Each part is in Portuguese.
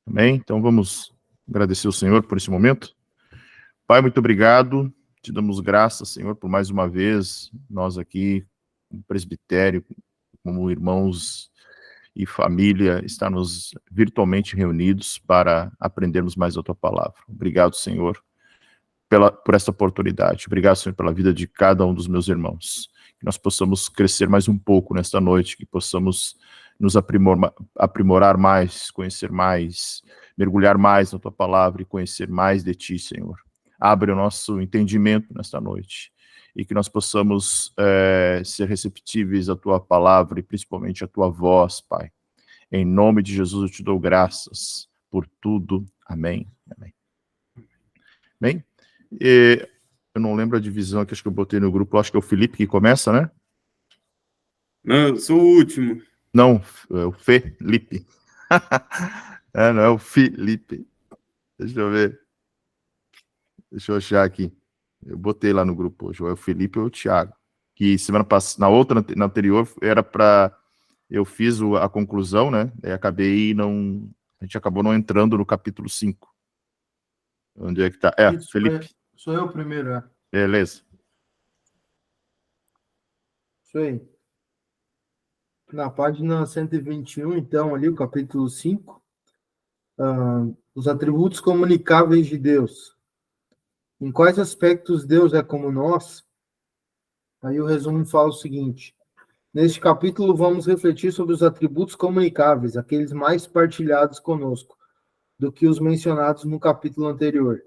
Amém? Então vamos agradecer o Senhor por esse momento. Pai, muito obrigado. Te damos graças, Senhor, por mais uma vez nós aqui, como presbitério, como irmãos e família, estarmos virtualmente reunidos para aprendermos mais a Tua palavra. Obrigado, Senhor, por essa oportunidade. Obrigado, Senhor, pela vida de cada um dos meus irmãos. Que nós possamos crescer mais um pouco nesta noite, que possamos nos aprimorar mais, conhecer mais, mergulhar mais na Tua palavra e conhecer mais de Ti, Senhor. Abre o nosso entendimento nesta noite e que nós possamos ser receptíveis à Tua palavra e principalmente à Tua voz, Pai. Em nome de Jesus eu te dou graças por tudo. Amém. Amém. Bem, eu não lembro a divisão que acho que eu botei no grupo, acho que é o Felipe que começa, né? Não, eu sou o último. Não, é o Felipe. Não é o Felipe. Deixa eu ver. Deixa eu achar aqui. Eu botei lá no grupo hoje, ou é o Felipe ou o Thiago. Que semana passada, na anterior, era para... Eu fiz a conclusão, né? Aí acabei não... A gente acabou não entrando no capítulo 5. Onde é que tá? Isso, Felipe. Sou eu primeiro, é. Beleza. Isso aí. Na página 121, então, ali, o capítulo 5, os atributos comunicáveis de Deus. Em quais aspectos Deus é como nós? Aí o resumo fala o seguinte: neste capítulo vamos refletir sobre os atributos comunicáveis, aqueles mais partilhados conosco, do que os mencionados no capítulo anterior.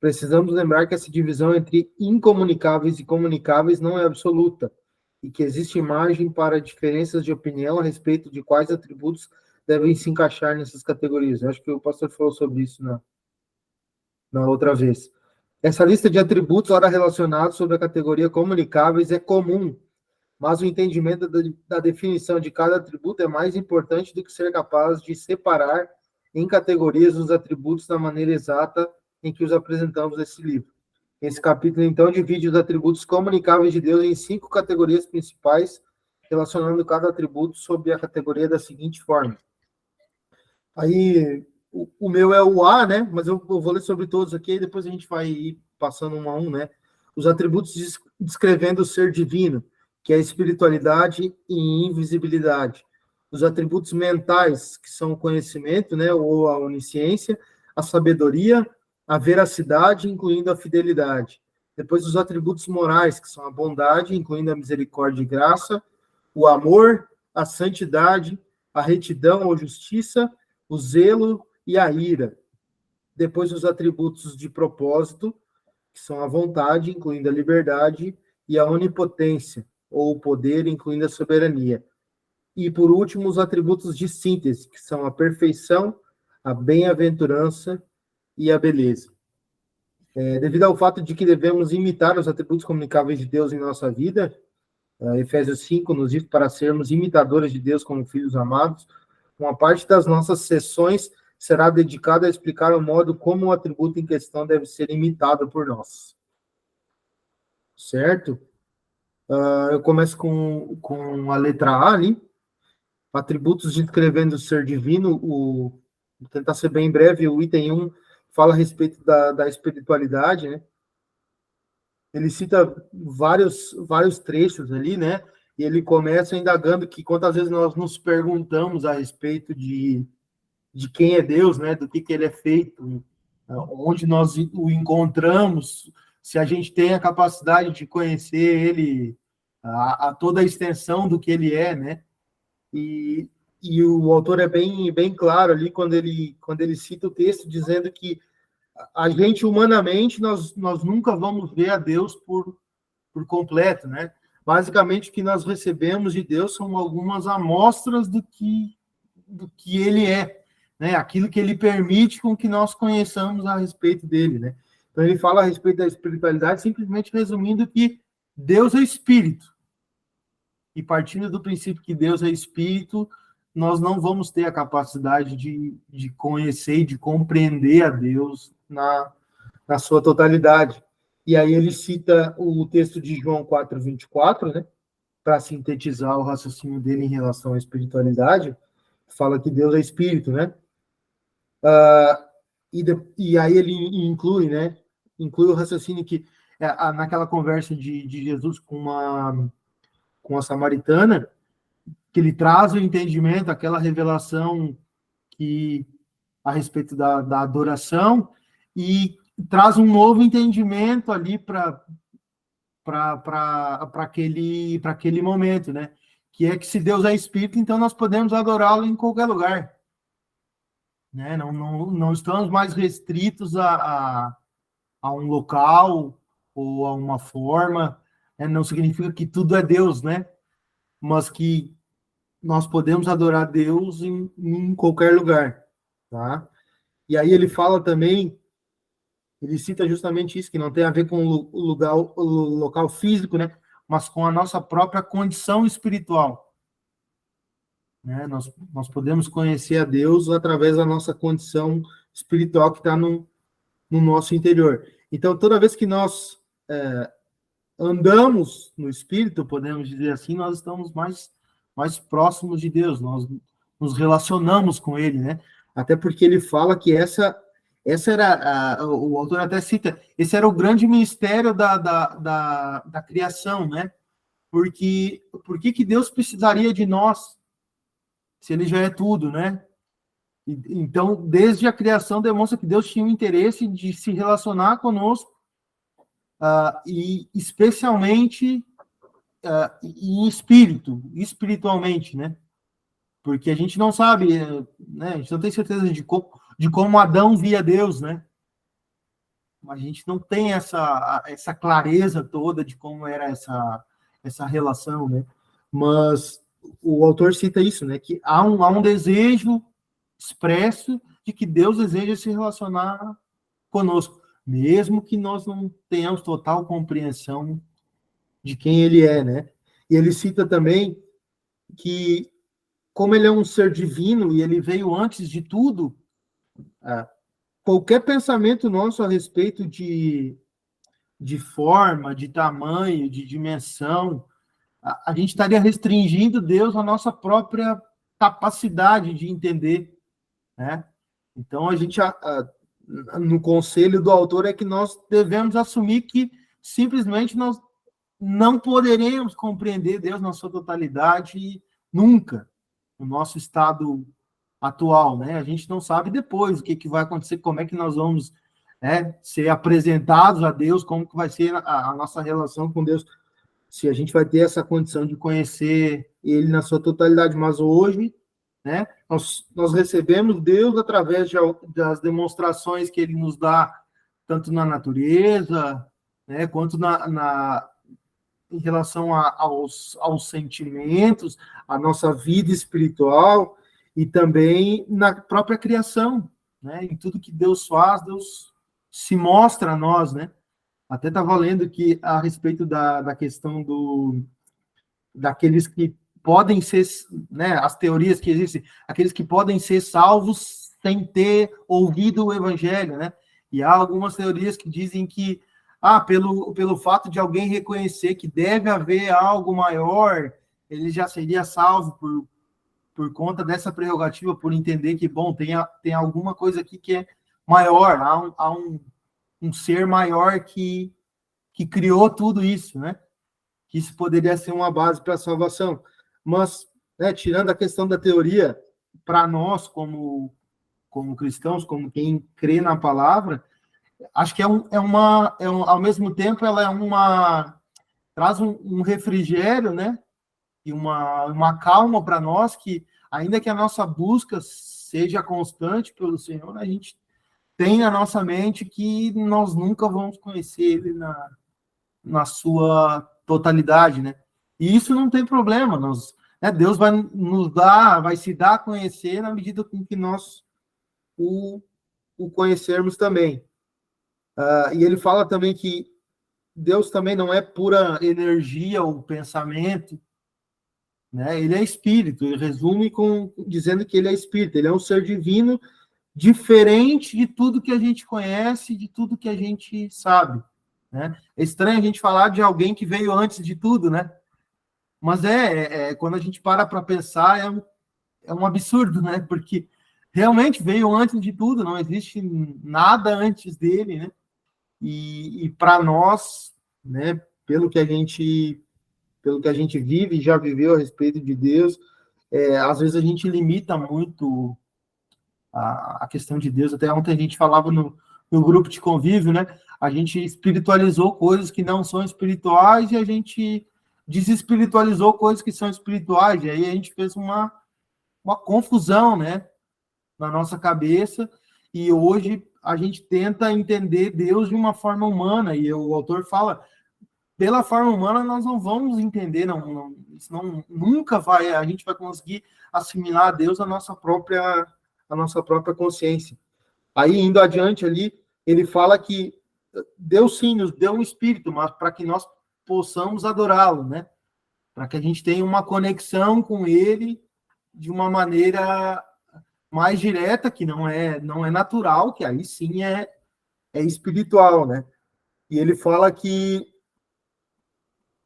Precisamos lembrar que essa divisão entre incomunicáveis e comunicáveis não é absoluta, e que existe margem para diferenças de opinião a respeito de quais atributos devem se encaixar nessas categorias. Eu acho que o pastor falou sobre isso na outra vez. Essa lista de atributos, ora relacionados sobre a categoria comunicáveis, é comum, mas o entendimento da definição de cada atributo é mais importante do que ser capaz de separar em categorias os atributos da maneira exata em que os apresentamos nesse livro. Esse capítulo, então, divide os atributos comunicáveis de Deus em 5 categorias principais, relacionando cada atributo sob a categoria da seguinte forma. Aí, o meu é o A, né? Mas eu vou ler sobre todos aqui, e depois a gente vai ir passando um a um, né? Os atributos descrevendo o ser divino, que é a espiritualidade e invisibilidade. Os atributos mentais, que são o conhecimento, né? Ou a onisciência, a sabedoria, a veracidade, incluindo a fidelidade. Depois, os atributos morais, que são a bondade, incluindo a misericórdia e graça, o amor, a santidade, a retidão ou justiça, o zelo e a ira. Depois, os atributos de propósito, que são a vontade, incluindo a liberdade, e a onipotência, ou o poder, incluindo a soberania. E, por último, os atributos de síntese, que são a perfeição, a bem-aventurança e a beleza. Devido ao fato de que devemos imitar os atributos comunicáveis de Deus em nossa vida, Efésios 5 nos diz para sermos imitadores de Deus como filhos amados. Uma parte das nossas sessões será dedicada a explicar o modo como o atributo em questão deve ser imitado por nós. Certo? Eu começo com a letra A ali. Atributos descrevendo o ser divino. Vou tentar ser bem breve. O item 1 fala a respeito da espiritualidade, né? Ele cita vários trechos ali, né? E ele começa indagando que quantas vezes nós nos perguntamos a respeito de quem é Deus, né? Do que ele é feito, onde nós o encontramos, se a gente tem a capacidade de conhecer ele, a toda a extensão do que ele é, né? E o autor é bem claro ali quando ele cita o texto dizendo que a gente, humanamente, nós nunca vamos ver a Deus por completo, né? Basicamente, o que nós recebemos de Deus são algumas amostras do que ele é, né? Aquilo que ele permite com que nós conheçamos a respeito dele, né? Então, ele fala a respeito da espiritualidade, simplesmente resumindo que Deus é espírito. E partindo do princípio que Deus é espírito, nós não vamos ter a capacidade de conhecer e de compreender a Deus na sua totalidade. E aí ele cita o texto de João 4:24, né, para sintetizar o raciocínio dele em relação à espiritualidade. Fala que Deus é espírito, né? E aí ele inclui, né? Inclui o raciocínio que naquela conversa de Jesus com a samaritana, que ele traz o entendimento, aquela revelação que a respeito da adoração, e traz um novo entendimento ali para aquele momento, né? Que é que se Deus é Espírito, então nós podemos adorá-lo em qualquer lugar, né? Não estamos mais restritos a um local ou a uma forma, né? Não significa que tudo é Deus, né? Mas que nós podemos adorar Deus em qualquer lugar, tá? E aí ele fala também, ele cita justamente isso, que não tem a ver com o local físico, né? Mas com a nossa própria condição espiritual, né? Nós podemos conhecer a Deus através da nossa condição espiritual que está no nosso interior. Então, toda vez que nós andamos no Espírito, podemos dizer assim, nós estamos mais próximos de Deus, nós nos relacionamos com Ele, né? Até porque ele fala que essa era, o autor até cita, esse era o grande mistério da criação, né? Porque por que Deus precisaria de nós, se Ele já é tudo, né? Então, desde a criação, demonstra que Deus tinha um interesse de se relacionar conosco, e especialmente em espiritualmente, né? Porque a gente não sabe, né? A gente não tem certeza de como Adão via Deus, né? A gente não tem essa clareza toda de como era essa relação, né? Mas o autor cita isso, né? Que há um desejo expresso de que Deus deseja se relacionar conosco, mesmo que nós não tenhamos total compreensão de quem Ele é, né? E ele cita também que, como Ele é um ser divino e Ele veio antes de tudo, qualquer pensamento nosso a respeito de forma, de tamanho, de dimensão, a gente estaria restringindo Deus à nossa própria capacidade de entender, né? Então, a gente, no conselho do autor, é que nós devemos assumir que simplesmente nós não poderemos compreender Deus na sua totalidade nunca, no nosso estado atual, né? A gente não sabe depois o que vai acontecer, como é que nós vamos, né, ser apresentados a Deus, como que vai ser a nossa relação com Deus, se a gente vai ter essa condição de conhecer Ele na sua totalidade. Mas hoje, né, nós recebemos Deus através das demonstrações que Ele nos dá, tanto na natureza, né, quanto em relação aos sentimentos, à nossa vida espiritual, e também na própria criação, né? Em tudo que Deus faz, Deus se mostra a nós, né? Até estava lendo que a respeito da questão daqueles que podem ser, né? As teorias que existem, aqueles que podem ser salvos sem ter ouvido o evangelho, né? E há algumas teorias que dizem que pelo fato de alguém reconhecer que deve haver algo maior, ele já seria salvo por conta dessa prerrogativa, por entender que, bom, tem alguma coisa aqui que é maior, há um ser maior que criou tudo isso, né? Que isso poderia ser uma base para a salvação. Mas, né, tirando a questão da teoria, para nós, como cristãos, como quem crê na palavra, acho que ao mesmo tempo, ela traz um refrigério, né? E uma calma para nós, que ainda que a nossa busca seja constante pelo Senhor, a gente tem na nossa mente que nós nunca vamos conhecer Ele na sua totalidade, né? E isso não tem problema, né, Deus vai se dar a conhecer na medida com que nós o conhecermos também. E ele fala também que Deus também não é pura energia ou pensamento, né? Ele é espírito. Ele resume dizendo que ele é espírito. Ele é um ser divino, diferente de tudo que a gente conhece, de tudo que a gente sabe, né? É estranho a gente falar de alguém que veio antes de tudo, né? Mas quando a gente para pensar, é um absurdo, né? Porque realmente veio antes de tudo, não existe nada antes dele, né? E para nós, né, pelo que a gente vive e já viveu a respeito de Deus, às vezes a gente limita muito a questão de Deus. Até ontem a gente falava no grupo de convívio, né? A gente espiritualizou coisas que não são espirituais e a gente desespiritualizou coisas que são espirituais. E aí a gente fez uma confusão, né, na nossa cabeça. E hoje a gente tenta entender Deus de uma forma humana. E o autor fala, pela forma humana nós não vamos entender, nunca a gente vai conseguir assimilar Deus a nossa própria consciência. Aí, indo adiante ali, ele fala que Deus sim nos deu um espírito, mas para que nós possamos adorá-lo, né? Para que a gente tenha uma conexão com ele de uma maneira mais direta, que não é natural, que aí sim é espiritual, né? E ele fala que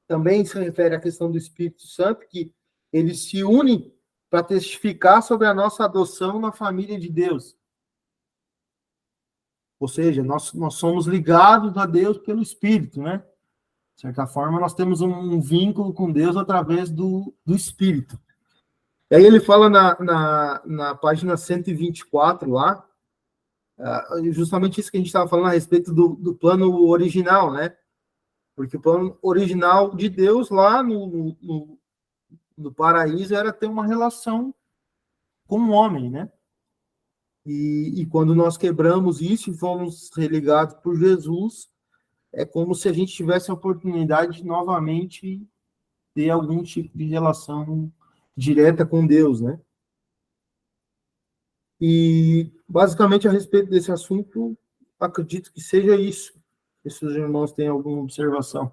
também se refere à questão do Espírito Santo, que ele se une para testificar sobre a nossa adoção na família de Deus. Ou seja, nós somos ligados a Deus pelo Espírito, né? De certa forma, nós temos um vínculo com Deus através do Espírito. E aí ele fala na página 124 lá, justamente isso que a gente estava falando a respeito do plano original, né? Porque o plano original de Deus lá no paraíso era ter uma relação com o homem, né? E quando nós quebramos isso e fomos religados por Jesus, é como se a gente tivesse a oportunidade de novamente ter algum tipo de relação direta com Deus, né? E, basicamente, a respeito desse assunto, acredito que seja isso. Se os irmãos têm alguma observação.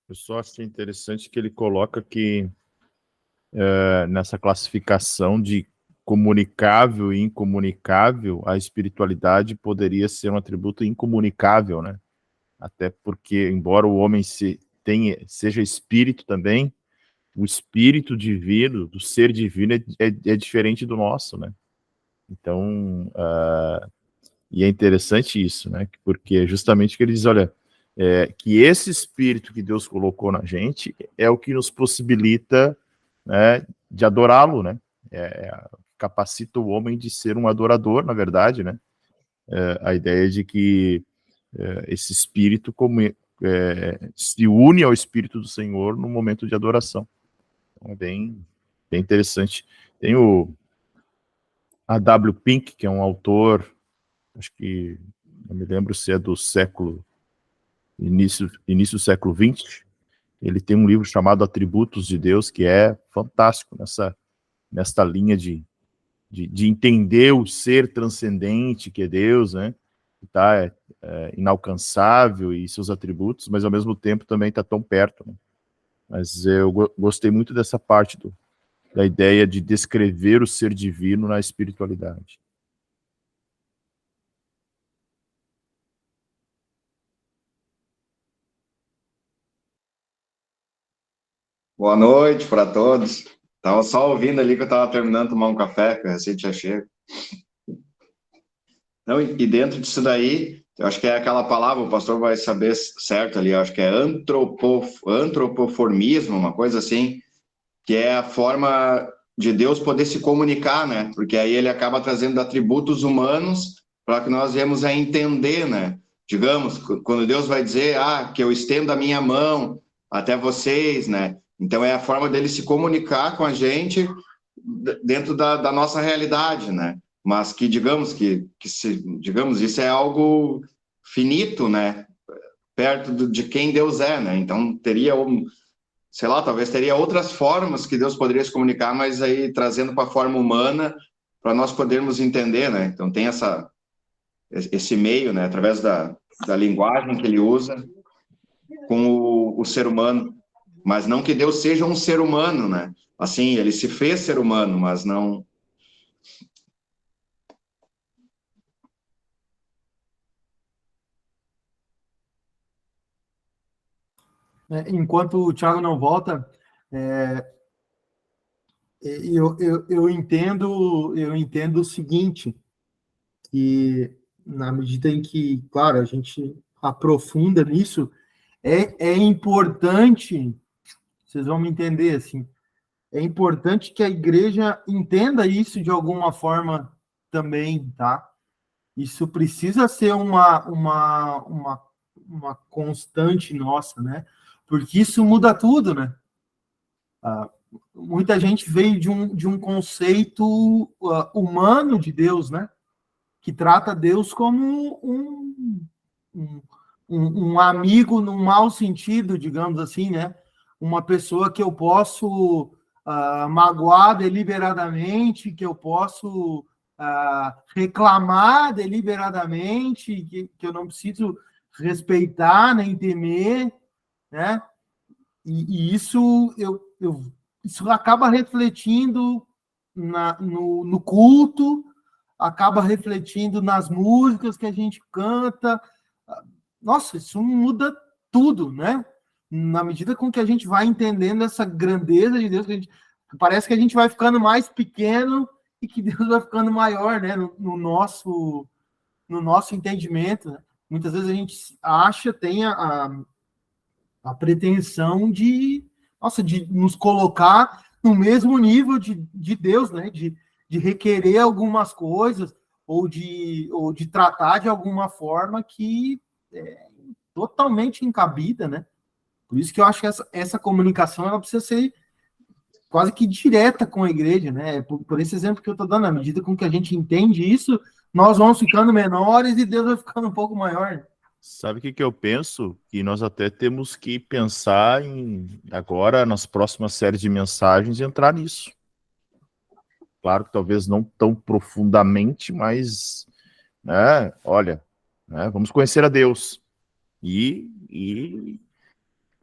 Eu só achei interessante que ele coloca que nessa classificação de comunicável e incomunicável, a espiritualidade poderia ser um atributo incomunicável, né? Até porque, embora o homem seja espírito também, o espírito divino, do ser divino, é diferente do nosso, né? Então, e é interessante isso, né? Porque justamente que ele diz, olha, que esse espírito que Deus colocou na gente é o que nos possibilita, né, de adorá-lo, né? Capacita o homem de ser um adorador, na verdade, né? A ideia de que esse espírito se une ao espírito do Senhor no momento de adoração. Então é bem interessante. Tem o A.W. Pink, que é um autor, acho que não me lembro se é do início do século XX. Ele tem um livro chamado Atributos de Deus, que é fantástico nesta linha de entender o ser transcendente que é Deus, né? Que está inalcançável e seus atributos, mas ao mesmo tempo também está tão perto, né? Mas eu gostei muito dessa parte da ideia de descrever o ser divino na espiritualidade. Boa noite para todos. Estava só ouvindo ali que eu estava terminando de tomar um café, que eu recém tinha chego. Não, e dentro disso daí, eu acho que é aquela palavra, o pastor vai saber certo ali, eu acho que é antropoformismo, uma coisa assim, que é a forma de Deus poder se comunicar, né? Porque aí ele acaba trazendo atributos humanos para que nós venhamos a entender, né? Digamos, quando Deus vai dizer, que eu estendo a minha mão até vocês, né? Então é a forma dele se comunicar com a gente dentro da nossa realidade, né? Mas que digamos digamos, isso é algo finito, né? Perto de quem Deus é, né? Então teria sei lá, talvez teria outras formas que Deus poderia se comunicar, mas aí trazendo para a forma humana para nós podermos entender, né? Então tem esse meio, né? Através da linguagem que ele usa com o ser humano, mas não que Deus seja um ser humano, né? Assim, ele se fez ser humano, mas não. Enquanto o Thiago não volta, eu entendo o seguinte, que na medida em que, claro, a gente aprofunda nisso, é importante, vocês vão me entender, assim, é importante que a igreja entenda isso de alguma forma também, tá? Isso precisa ser uma constante nossa, né? Porque isso muda tudo, né? Muita gente veio de um conceito humano de Deus, né? Que trata Deus como um amigo num mau sentido, digamos assim, né? Uma pessoa que eu posso magoar deliberadamente, que eu posso reclamar deliberadamente, que eu não preciso respeitar nem temer, né? E isso isso acaba refletindo no culto, acaba refletindo nas músicas que a gente canta. Nossa, isso muda tudo, né? Na medida com que a gente vai entendendo essa grandeza de Deus, parece que a gente vai ficando mais pequeno e que Deus vai ficando maior, né? No nosso entendimento. Né? Muitas vezes a gente acha, tem a pretensão de nos colocar no mesmo nível de Deus, né? De requerer algumas coisas ou de tratar de alguma forma que é totalmente encabida, né? Por isso que eu acho que essa comunicação ela precisa ser quase que direta com a igreja, né? Por esse exemplo que eu estou dando, à medida com que a gente entende isso, nós vamos ficando menores e Deus vai ficando um pouco maior. Sabe o que eu penso? Que nós até temos que pensar em, agora, nas próximas séries de mensagens, entrar nisso. Claro que talvez não tão profundamente, mas, né, olha, né, vamos conhecer a Deus e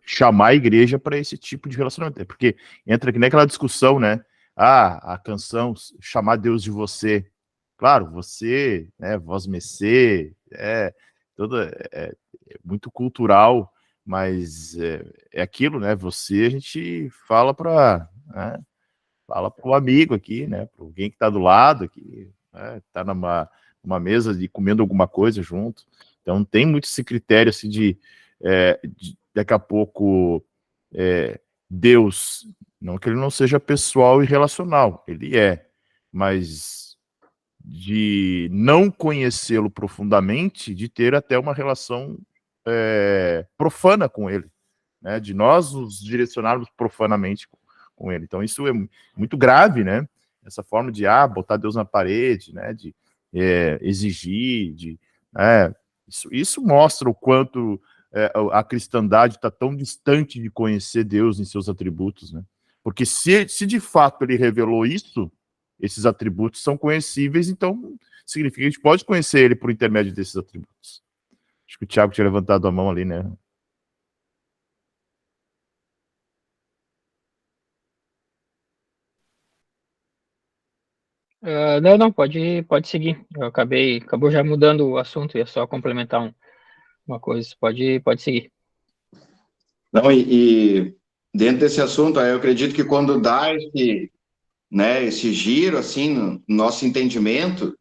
chamar a igreja para esse tipo de relacionamento. Porque entra aqui naquela discussão, né? A canção Chamar Deus de Você. Claro, você, né, voz mecê, é muito cultural, mas é aquilo, né? Você, a gente fala para, né, fala para o amigo aqui, né? Para alguém que está do lado aqui, né, está numa mesa de comendo alguma coisa junto. Então tem muito esse critério assim de daqui a pouco Deus, não que ele não seja pessoal e relacional, ele é, mas de não conhecê-lo profundamente, de ter até uma relação profana com ele, né? De nós nos direcionarmos profanamente com ele. Então isso é muito grave, né? Essa forma de botar Deus na parede, né? De exigir, isso mostra o quanto a cristandade está tão distante de conhecer Deus em seus atributos, né? Porque se de fato ele revelou isso, esses atributos são conhecíveis, então significa que a gente pode conhecer ele por intermédio desses atributos. Acho que o Thiago tinha levantado a mão ali, né? Não, pode seguir. Acabou já mudando o assunto, ia só complementar uma coisa. Pode seguir. Não, e dentro desse assunto, eu acredito que quando dá esse giro, assim, no nosso entendimento,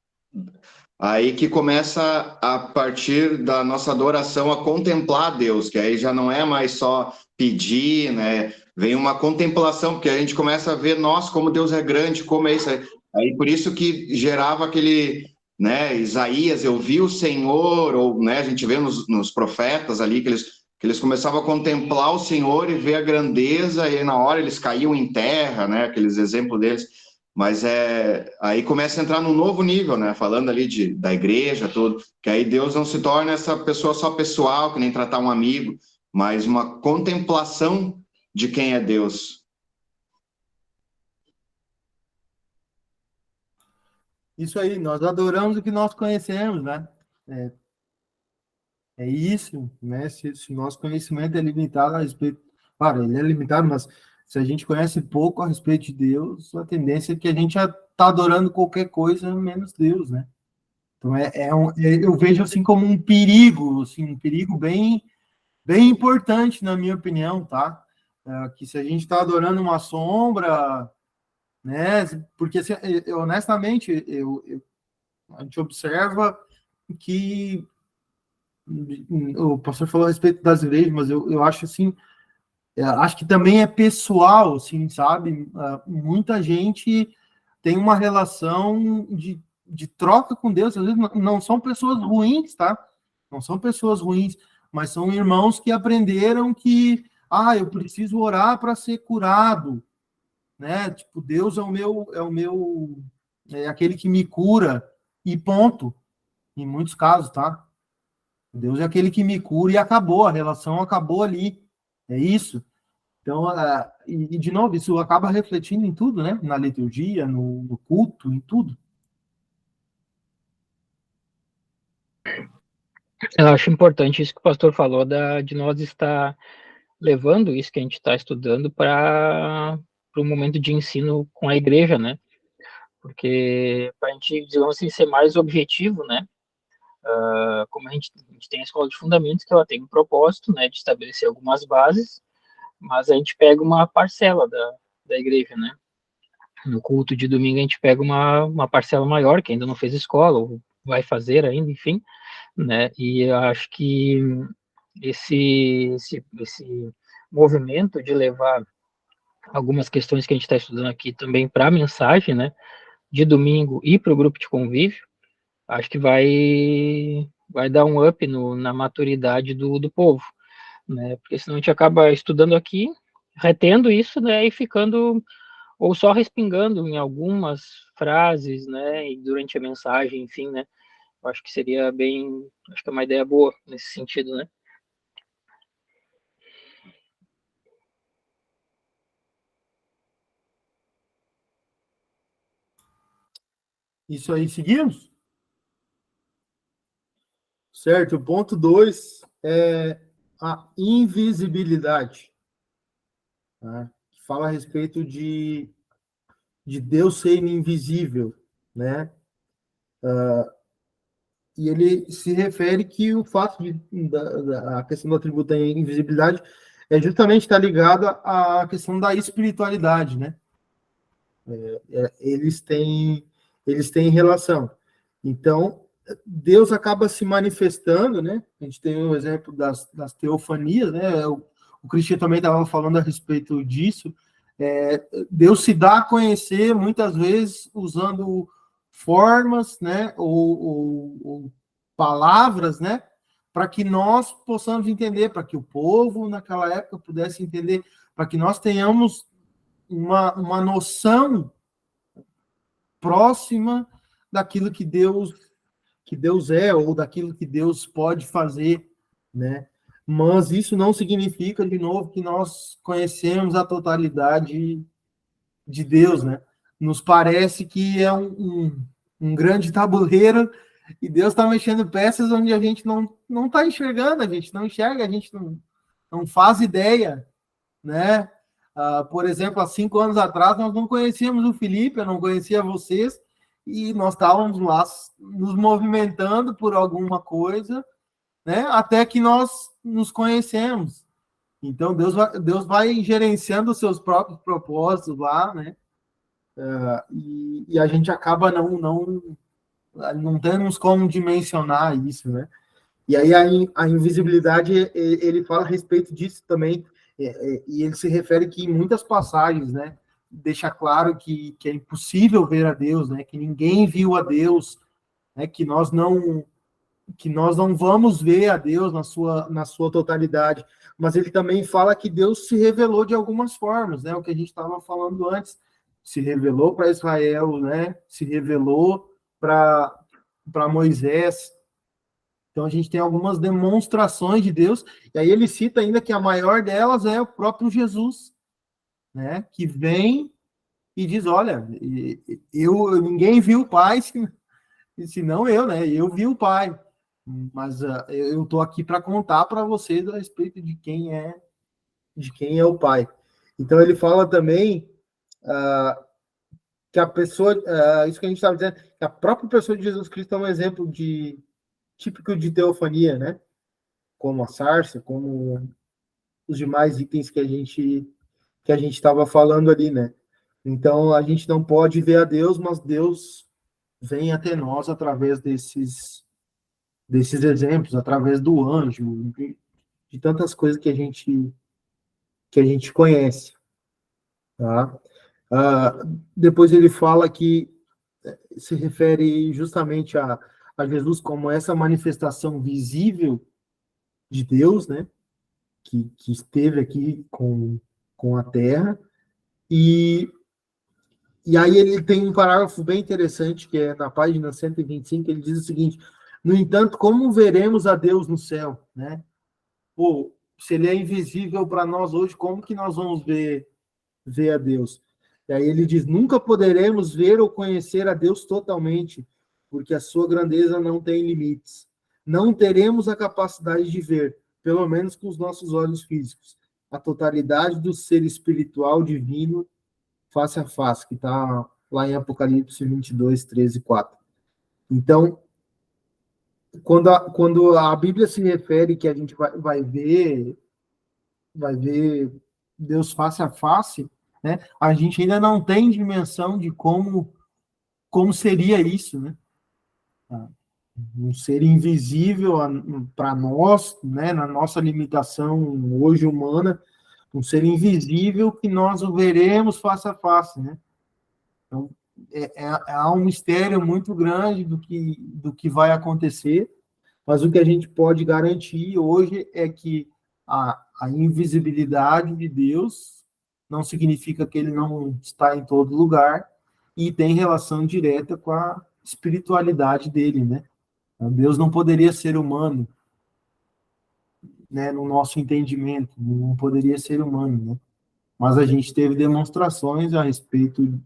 aí que começa a partir da nossa adoração a contemplar Deus, que aí já não é mais só pedir, né? Vem uma contemplação, porque a gente começa a ver, nossa, como Deus é grande, como é isso. Aí por isso que gerava aquele, né, Isaías, eu vi o Senhor, ou, né, a gente vê nos profetas ali, que eles começavam a contemplar o Senhor e ver a grandeza, e na hora eles caíam em terra, né, aqueles exemplos deles. Mas aí começa a entrar num novo nível, né? Falando ali da igreja, tudo, que aí Deus não se torna essa pessoa só pessoal, que nem tratar um amigo, mas uma contemplação de quem é Deus. Isso aí, nós adoramos o que nós conhecemos, né? É isso, né? Se o nosso conhecimento é limitado a respeito. Claro, ele é limitado, mas se a gente conhece pouco a respeito de Deus, a tendência é que a gente já está adorando qualquer coisa menos Deus, né? Então eu vejo assim como um perigo bem bem importante, na minha opinião, tá? Que se a gente está adorando uma sombra, né? Porque, assim, honestamente, a gente observa que o pastor falou a respeito das igrejas, mas eu acho assim, acho que também é pessoal, assim, sabe? Muita gente tem uma relação de troca com Deus, às vezes não são pessoas ruins, tá? Não são pessoas ruins, mas são irmãos que aprenderam que, eu preciso orar para ser curado, né? Tipo, Deus é aquele que me cura, e ponto, em muitos casos, tá? Deus é aquele que me cura e acabou, a relação acabou ali. É isso. Então, de novo, isso acaba refletindo em tudo, né? Na liturgia, no culto, em tudo. Eu acho importante isso que o pastor falou, de nós estar levando isso que a gente está estudando para o momento de ensino com a igreja, né? Porque para a gente, digamos assim, ser mais objetivo, né? Como a gente tem a escola de fundamentos, que ela tem um propósito, né, de estabelecer algumas bases, mas a gente pega uma parcela da igreja, né? No culto de domingo a gente pega uma parcela maior, que ainda não fez escola, ou vai fazer ainda, enfim, né? E eu acho que esse movimento de levar algumas questões que a gente está estudando aqui também para a mensagem, né, de domingo e para o grupo de convívio, acho que vai dar um up na maturidade do povo, né? Porque senão a gente acaba estudando aqui, retendo isso, né, e ficando ou só respingando em algumas frases, né, e durante a mensagem, enfim, né? Eu acho que seria acho que é uma ideia boa nesse sentido, né? Isso aí, seguimos? Certo. O ponto 2 é a invisibilidade, né? Que fala a respeito de Deus ser invisível, né? E ele se refere que o fato a questão do atributo da invisibilidade é justamente estar ligado à questão da espiritualidade, né? Eles têm relação. Então, Deus acaba se manifestando, né? A gente tem o exemplo das teofanias, né? O Cristian também estava falando a respeito disso. Deus se dá a conhecer muitas vezes usando formas, né? Ou palavras, né? Para que nós possamos entender, para que o povo naquela época pudesse entender, para que nós tenhamos uma noção próxima daquilo que Deus é, ou daquilo que Deus pode fazer, né? Mas isso não significa, de novo, que nós conhecemos a totalidade de Deus, né? Nos parece que é um grande tabuleiro e Deus está mexendo peças onde a gente não está enxergando, a gente não enxerga, a gente não faz ideia, né? Por exemplo, há 5 anos atrás, nós não conhecíamos o Felipe, eu não conhecia vocês, e nós estávamos lá nos movimentando por alguma coisa, né? Até que nós nos conhecemos. Então, Deus vai gerenciando os seus próprios propósitos lá, né? E a gente acaba não temos como dimensionar isso, né? E aí a invisibilidade, ele fala a respeito disso também, e ele se refere que em muitas passagens, né, deixa claro que é impossível ver a Deus, né, que ninguém viu a Deus, né, que nós não vamos ver a Deus na sua totalidade, mas ele também fala que Deus se revelou de algumas formas, né, o que a gente estava falando antes, se revelou para Israel, né, se revelou para Moisés. Então a gente tem algumas demonstrações de Deus, e aí ele cita ainda que a maior delas é o próprio Jesus, né? Que vem e diz: olha, ninguém viu o Pai, senão eu, né? Eu vi o Pai, mas eu estou aqui para contar para vocês a respeito de quem é o Pai. Então ele fala também que a pessoa, isso que a gente estava dizendo, que a própria pessoa de Jesus Cristo é um exemplo típico de teofania, né? como a sarça, como os demais itens que a gente estava falando ali, né? Então, a gente não pode ver a Deus, mas Deus vem até nós através desses exemplos, através do anjo, de tantas coisas que a gente conhece, tá? Depois ele fala que se refere justamente a Jesus como essa manifestação visível de Deus, né? Que esteve aqui com a Terra. E aí ele tem um parágrafo bem interessante, que é na página 125, ele diz o seguinte: no entanto, como veremos a Deus no céu, né? Pô, se ele é invisível para nós hoje, como que nós vamos ver a Deus? E aí ele diz: nunca poderemos ver ou conhecer a Deus totalmente, porque a sua grandeza não tem limites. Não teremos a capacidade de ver, pelo menos com os nossos olhos físicos, a totalidade do ser espiritual divino face a face, que está lá em Apocalipse 22, 13 e 4. Então, quando a Bíblia se refere que a gente vai ver Deus face a face, né? A gente ainda não tem dimensão de como seria isso, né? Um ser invisível para nós, né? Na nossa limitação hoje humana, um ser invisível que nós o veremos face a face, né? Então, há um mistério muito grande do que vai acontecer, mas o que a gente pode garantir hoje é que a invisibilidade de Deus não significa que ele não está em todo lugar e tem relação direta com a espiritualidade dele, né? Deus não poderia ser humano, né? No nosso entendimento, não poderia ser humano, né? Mas a gente teve demonstrações a respeito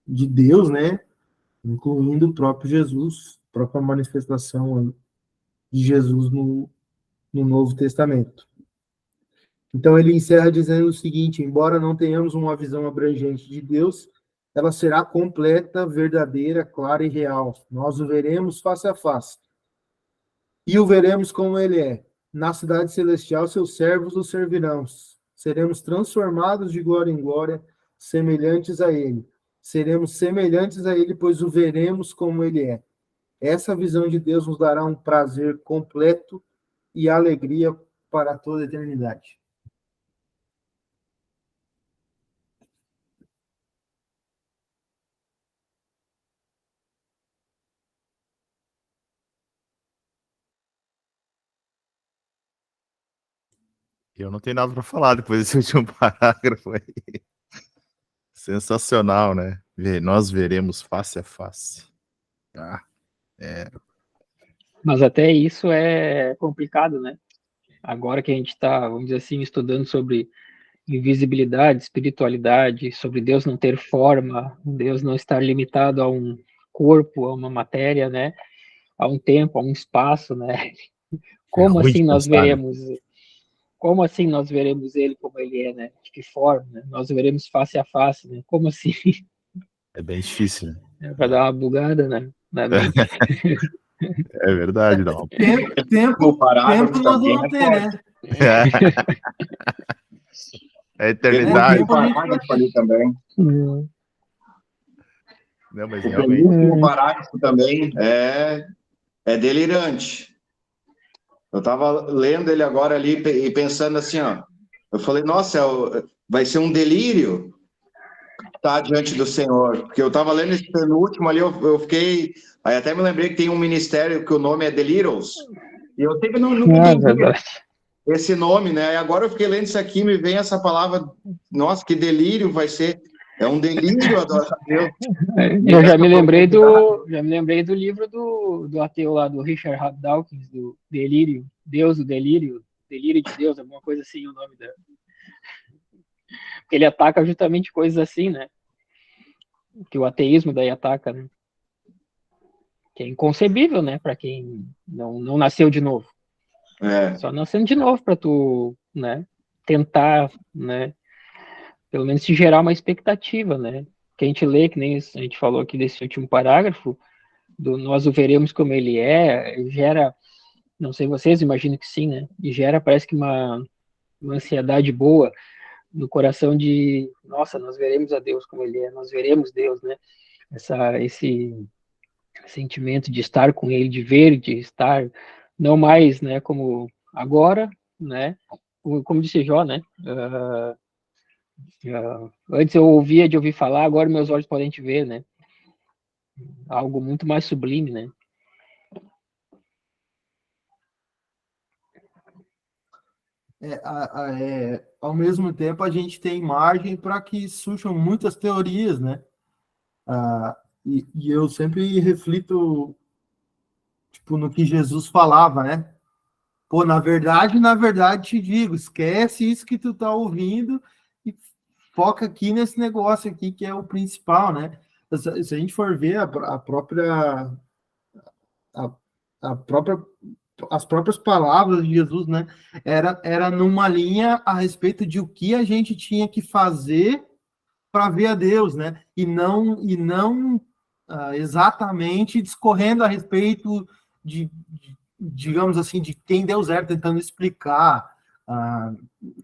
de Deus, né? Incluindo o próprio Jesus, a própria manifestação de Jesus no Novo Testamento. Então ele encerra dizendo o seguinte: embora não tenhamos uma visão abrangente de Deus, ela será completa, verdadeira, clara e real. Nós o veremos face a face. E o veremos como ele é. Na cidade celestial, seus servos o servirão. Seremos transformados de glória em glória, semelhantes a ele. Seremos semelhantes a ele, pois o veremos como ele é. Essa visão de Deus nos dará um prazer completo e alegria para toda a eternidade. Eu não tenho nada para falar depois desse último parágrafo aí. Sensacional, né? Nós veremos face a face. Mas até isso é complicado, né? Agora que a gente está, vamos dizer assim, estudando sobre invisibilidade, espiritualidade, sobre Deus não ter forma, Deus não estar limitado a um corpo, a uma matéria, né? A um tempo, a um espaço, né? Como assim nós veremos? Como assim nós veremos ele como ele é, né? De que forma? Né? Nós veremos face a face, né? Como assim? É bem difícil, né? Para dar uma bugada, né? Na mente. É verdade, não. Tempo nós vamos ter, né? É eternidade. Ali também. Não, mas O realmente. último parágrafo também é delirante. Eu estava lendo ele agora ali e pensando assim, ó. Eu falei, nossa, vai ser um delírio estar diante do Senhor. Porque eu estava lendo esse penúltimo ali, eu fiquei... Aí até me lembrei que tem um ministério que o nome é Delirious. E eu sempre nunca entendi esse nome, né? E agora eu fiquei lendo isso aqui, me vem essa palavra, nossa, que delírio vai ser. É um delírio adorar a Deus. Eu já me lembrei do livro do ateu lá, do Richard Dawkins, do Delírio, Deus, o Delírio de Deus, alguma coisa assim, o nome da... Porque ele ataca justamente coisas assim, né? Que o ateísmo daí ataca, né? Que é inconcebível, né? Para quem não nasceu de novo. Só nascendo de novo para tu, né? Tentar, né? Pelo menos se gerar uma expectativa, né? Que a gente lê, que nem a gente falou aqui desse último parágrafo, nós o veremos como ele é, gera Não sei vocês, imagino que sim, né? E gera, parece que uma ansiedade boa no coração de, nossa, nós veremos a Deus como Ele é, nós veremos Deus, né? Esse sentimento de estar com Ele, de ver, de estar, não mais, né, como agora, né? Como disse Jó, né? Antes eu ouvia de ouvir falar, agora meus olhos podem te ver, né? Algo muito mais sublime, né? Ao mesmo tempo, a gente tem margem para que surjam muitas teorias, né? E eu sempre reflito, tipo, no que Jesus falava, né? Pô, na verdade, te digo, esquece isso que tu tá ouvindo e foca aqui nesse negócio aqui que é o principal, né? Se a gente for ver a, a própria as próprias palavras de Jesus, né? Era numa linha a respeito de o que a gente tinha que fazer para ver a Deus, né? E não exatamente discorrendo a respeito digamos assim, de quem Deus era, tentando explicar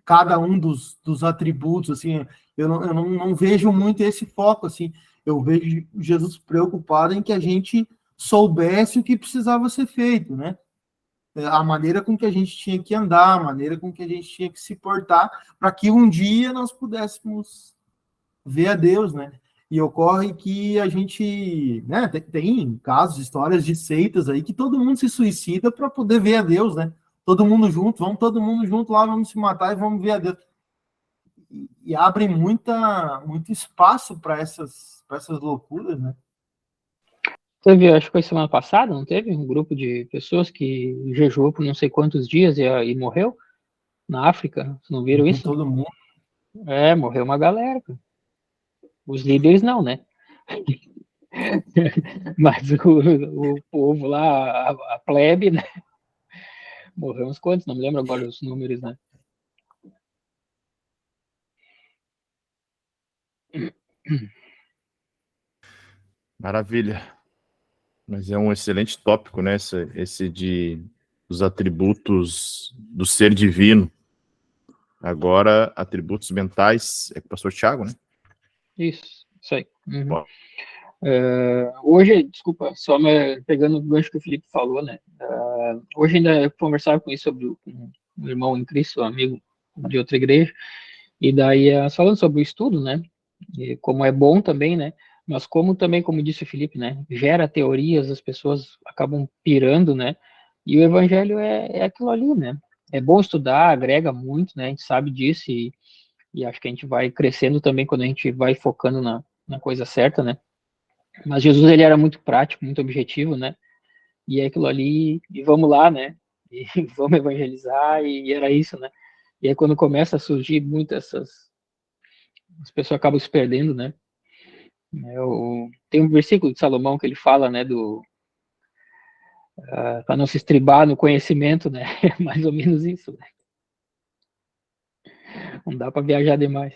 cada um dos atributos, assim, eu não vejo muito esse foco, assim, eu vejo Jesus preocupado em que a gente soubesse o que precisava ser feito, né? A maneira com que a gente tinha que andar, a maneira com que a gente tinha que se portar, para que um dia nós pudéssemos ver a Deus, né? E ocorre que a gente, né, tem casos, histórias de seitas aí que todo mundo se suicida para poder ver a Deus, né? Todo mundo junto, vamos todo mundo junto lá, vamos se matar e vamos ver a Deus. E abre muito espaço para essas loucuras, né? Teve, acho que foi semana passada, não teve? Um grupo de pessoas que jejuou por não sei quantos dias e morreu na África. Vocês não viram isso? Todo mundo. Morreu uma galera. Os líderes não, né? Mas o povo lá, a plebe, né? Morreu uns quantos, não me lembro agora os números, né? Maravilha. Mas é um excelente tópico, né? Esse dos atributos do ser divino. Agora, atributos mentais, é com o pastor Tiago, né? Isso aí. Uhum. Hoje, desculpa, só pegando o gancho que o Felipe falou, né? Hoje ainda eu conversava com isso sobre um irmão em Cristo, um amigo de outra igreja, e daí falando sobre o estudo, né? E como é bom também, né? Mas como também, como disse o Felipe, né? Gera teorias, as pessoas acabam pirando, né? E o evangelho é aquilo ali, né? É bom estudar, agrega muito, né? A gente sabe disso e acho que a gente vai crescendo também quando a gente vai focando na coisa certa, né? Mas Jesus, ele era muito prático, muito objetivo, né? E é aquilo ali, e vamos lá, né? E vamos evangelizar, e era isso, né? E aí quando começa a surgir muitas as pessoas acabam se perdendo, né? Tem um versículo de Salomão que ele fala, né, para não se estribar no conhecimento, né? É mais ou menos isso, né? Não dá para viajar demais.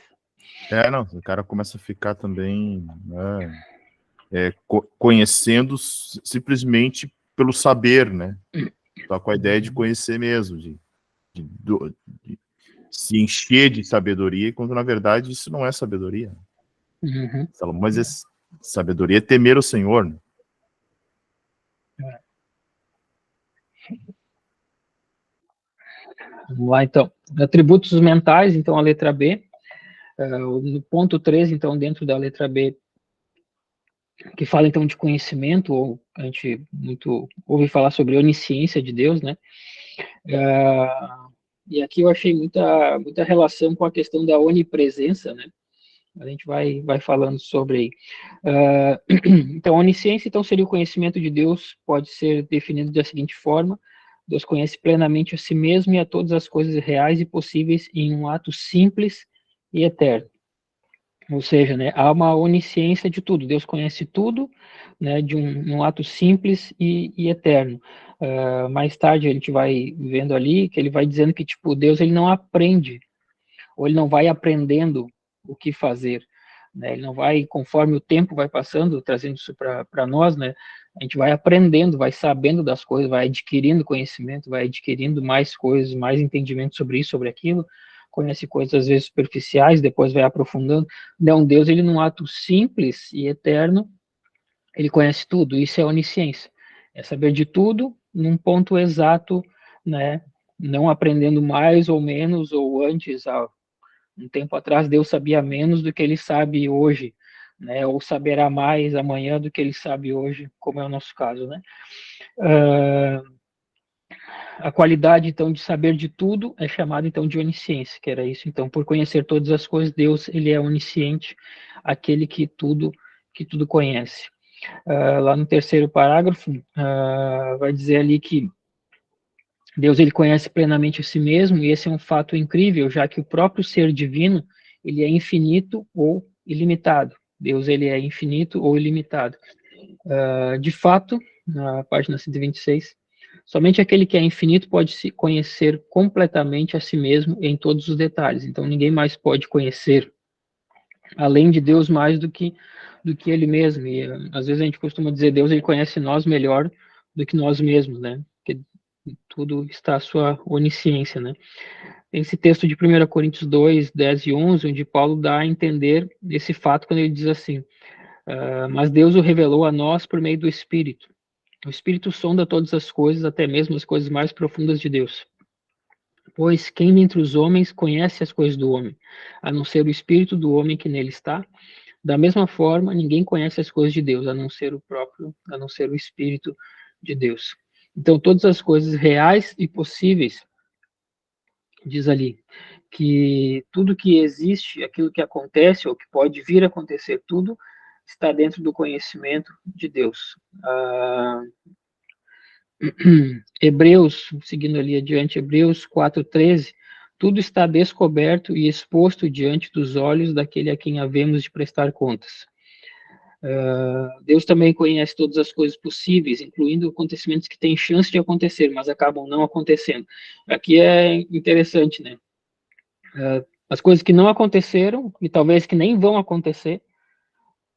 Não, o cara começa a ficar também, né, conhecendo simplesmente pelo saber, né? Só com a ideia de conhecer mesmo, de se encher de sabedoria, quando na verdade isso não é sabedoria. Uhum. Mas sabedoria é temer o Senhor, né? Vamos lá, então. Atributos mentais, então, a letra B. No ponto 3, então, dentro da letra B, que fala, então, de conhecimento, ou a gente muito ouve falar sobre a onisciência de Deus, né? E aqui eu achei muita relação com a questão da onipresença, né? A gente vai falando sobre. Então, a onisciência, então, seria o conhecimento de Deus, pode ser definido da seguinte forma: Deus conhece plenamente a si mesmo e a todas as coisas reais e possíveis em um ato simples e eterno. Ou seja, né, há uma onisciência de tudo. Deus conhece tudo, né, de um ato simples e eterno. Mais tarde a gente vai vendo ali que ele vai dizendo que tipo Deus ele não aprende ou ele não vai aprendendo o que fazer. né? Ele não vai, conforme o tempo vai passando, trazendo isso para nós, né? A gente vai aprendendo, vai sabendo das coisas, vai adquirindo conhecimento, vai adquirindo mais coisas, mais entendimento sobre isso, sobre aquilo, conhece coisas às vezes superficiais, depois vai aprofundando. Não, Deus, ele num ato simples e eterno, ele conhece tudo, isso é onisciência. É saber de tudo num ponto exato, né? Não aprendendo mais ou menos, ou antes, um tempo atrás, Deus sabia menos do que ele sabe hoje, né? Ou saberá mais amanhã do que ele sabe hoje, como é o nosso caso, né? A qualidade, então, de saber de tudo é chamada, então, de onisciência, que era isso. Então, por conhecer todas as coisas, Deus, ele é onisciente, aquele que tudo conhece. Lá no terceiro parágrafo, vai dizer ali que Deus, ele conhece plenamente a si mesmo, e esse é um fato incrível, já que o próprio ser divino, ele é infinito ou ilimitado. Deus, ele é infinito ou ilimitado. De fato, na página 126, somente aquele que é infinito pode se conhecer completamente a si mesmo em todos os detalhes. Então, ninguém mais pode conhecer, além de Deus, mais do que ele mesmo. E às vezes a gente costuma dizer, Deus, ele conhece nós melhor do que nós mesmos, né? Porque tudo está à sua onisciência, né? Esse texto de 1 Coríntios 2, 10 e 11, onde Paulo dá a entender esse fato quando ele diz assim, mas Deus o revelou a nós por meio do Espírito. O Espírito sonda todas as coisas, até mesmo as coisas mais profundas de Deus. Pois quem dentre os homens conhece as coisas do homem, a não ser o Espírito do homem que nele está? Da mesma forma, ninguém conhece as coisas de Deus, a não ser o Espírito de Deus. Então, todas as coisas reais e possíveis, diz ali, que tudo que existe, aquilo que acontece ou que pode vir a acontecer, tudo está dentro do conhecimento de Deus. Hebreus, seguindo ali adiante, Hebreus 4:13, tudo está descoberto e exposto diante dos olhos daquele a quem havemos de prestar contas. Deus também conhece todas as coisas possíveis, incluindo acontecimentos que têm chance de acontecer, mas acabam não acontecendo. Aqui é interessante, né? As coisas que não aconteceram e talvez que nem vão acontecer,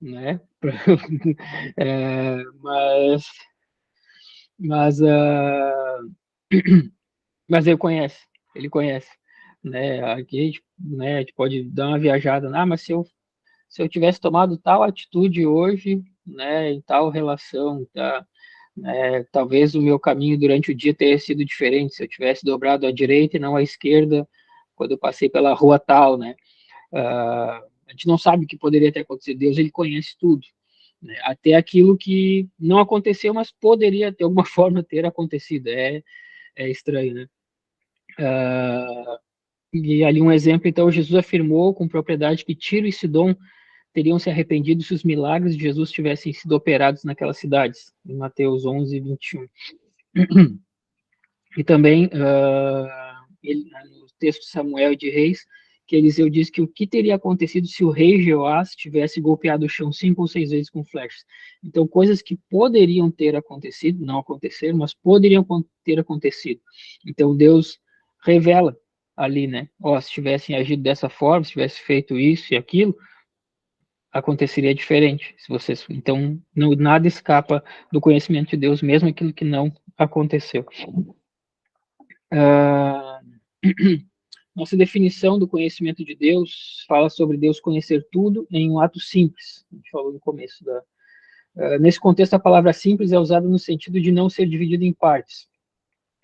né? Mas ele conhece, né? Aqui né, a gente pode dar uma viajada, mas se eu tivesse tomado tal atitude hoje, né, em tal relação, tá, talvez o meu caminho durante o dia tenha sido diferente, se eu tivesse dobrado à direita e não à esquerda, quando eu passei pela rua tal, né, a gente não sabe o que poderia ter acontecido, Deus, ele conhece tudo, né, até aquilo que não aconteceu, mas poderia, de alguma forma, ter acontecido, é estranho, né. E ali um exemplo, então, Jesus afirmou com propriedade que Tiro e Sidom teriam se arrependido se os milagres de Jesus tivessem sido operados naquelas cidades, em Mateus 11, 21. E também, no texto de Samuel e de Reis, que Eliseu diz que o que teria acontecido se o rei Jeoás tivesse golpeado o chão 5 ou 6 vezes com flechas. Então, coisas que poderiam ter acontecido, não aconteceram, mas poderiam ter acontecido. Então, Deus revela ali, né? Se tivessem agido dessa forma, se tivesse feito isso e aquilo, aconteceria diferente. Então, nada escapa do conhecimento de Deus, mesmo aquilo que não aconteceu. Nossa definição do conhecimento de Deus fala sobre Deus conhecer tudo em um ato simples. A gente falou no começo nesse contexto, a palavra simples é usada no sentido de não ser dividida em partes.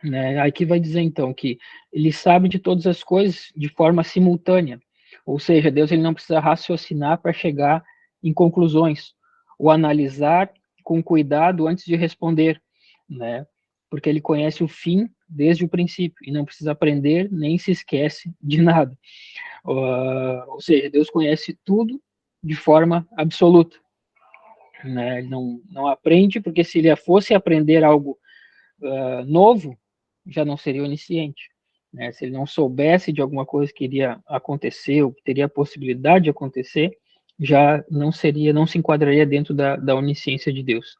Né? Aqui vai dizer, então, que ele sabe de todas as coisas de forma simultânea. Ou seja, Deus ele não precisa raciocinar para chegar em conclusões, ou analisar com cuidado antes de responder, né? Porque ele conhece o fim desde o princípio, e não precisa aprender, nem se esquece de nada. Ou seja, Deus conhece tudo de forma absoluta. Né? Ele não aprende, porque se ele fosse aprender algo novo, já não seria onisciente. Né? Se ele não soubesse de alguma coisa que iria acontecer, ou que teria a possibilidade de acontecer, já não se enquadraria dentro da onisciência de Deus.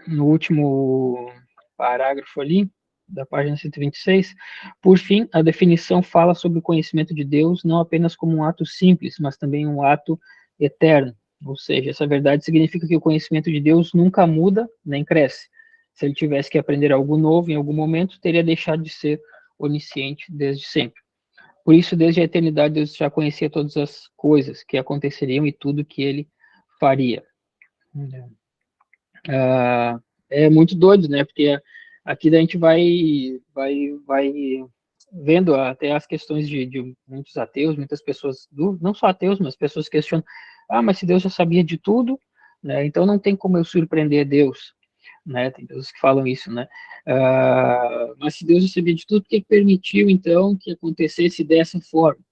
No último parágrafo ali, da página 126. Por fim, a definição fala sobre o conhecimento de Deus não apenas como um ato simples, mas também um ato eterno. Ou seja, essa verdade significa que o conhecimento de Deus nunca muda nem cresce. Se ele tivesse que aprender algo novo em algum momento, teria deixado de ser onisciente desde sempre. Por isso, desde a eternidade, Deus já conhecia todas as coisas que aconteceriam e tudo que ele faria. É muito doido, né? Porque aqui a gente vai vendo até as questões de muitos ateus, muitas pessoas, não só ateus, mas pessoas questionam, mas se Deus já sabia de tudo, né? Então não tem como eu surpreender Deus, né? Tem pessoas que falam isso, né? Mas se Deus já sabia de tudo, por que permitiu, então, que acontecesse dessa forma?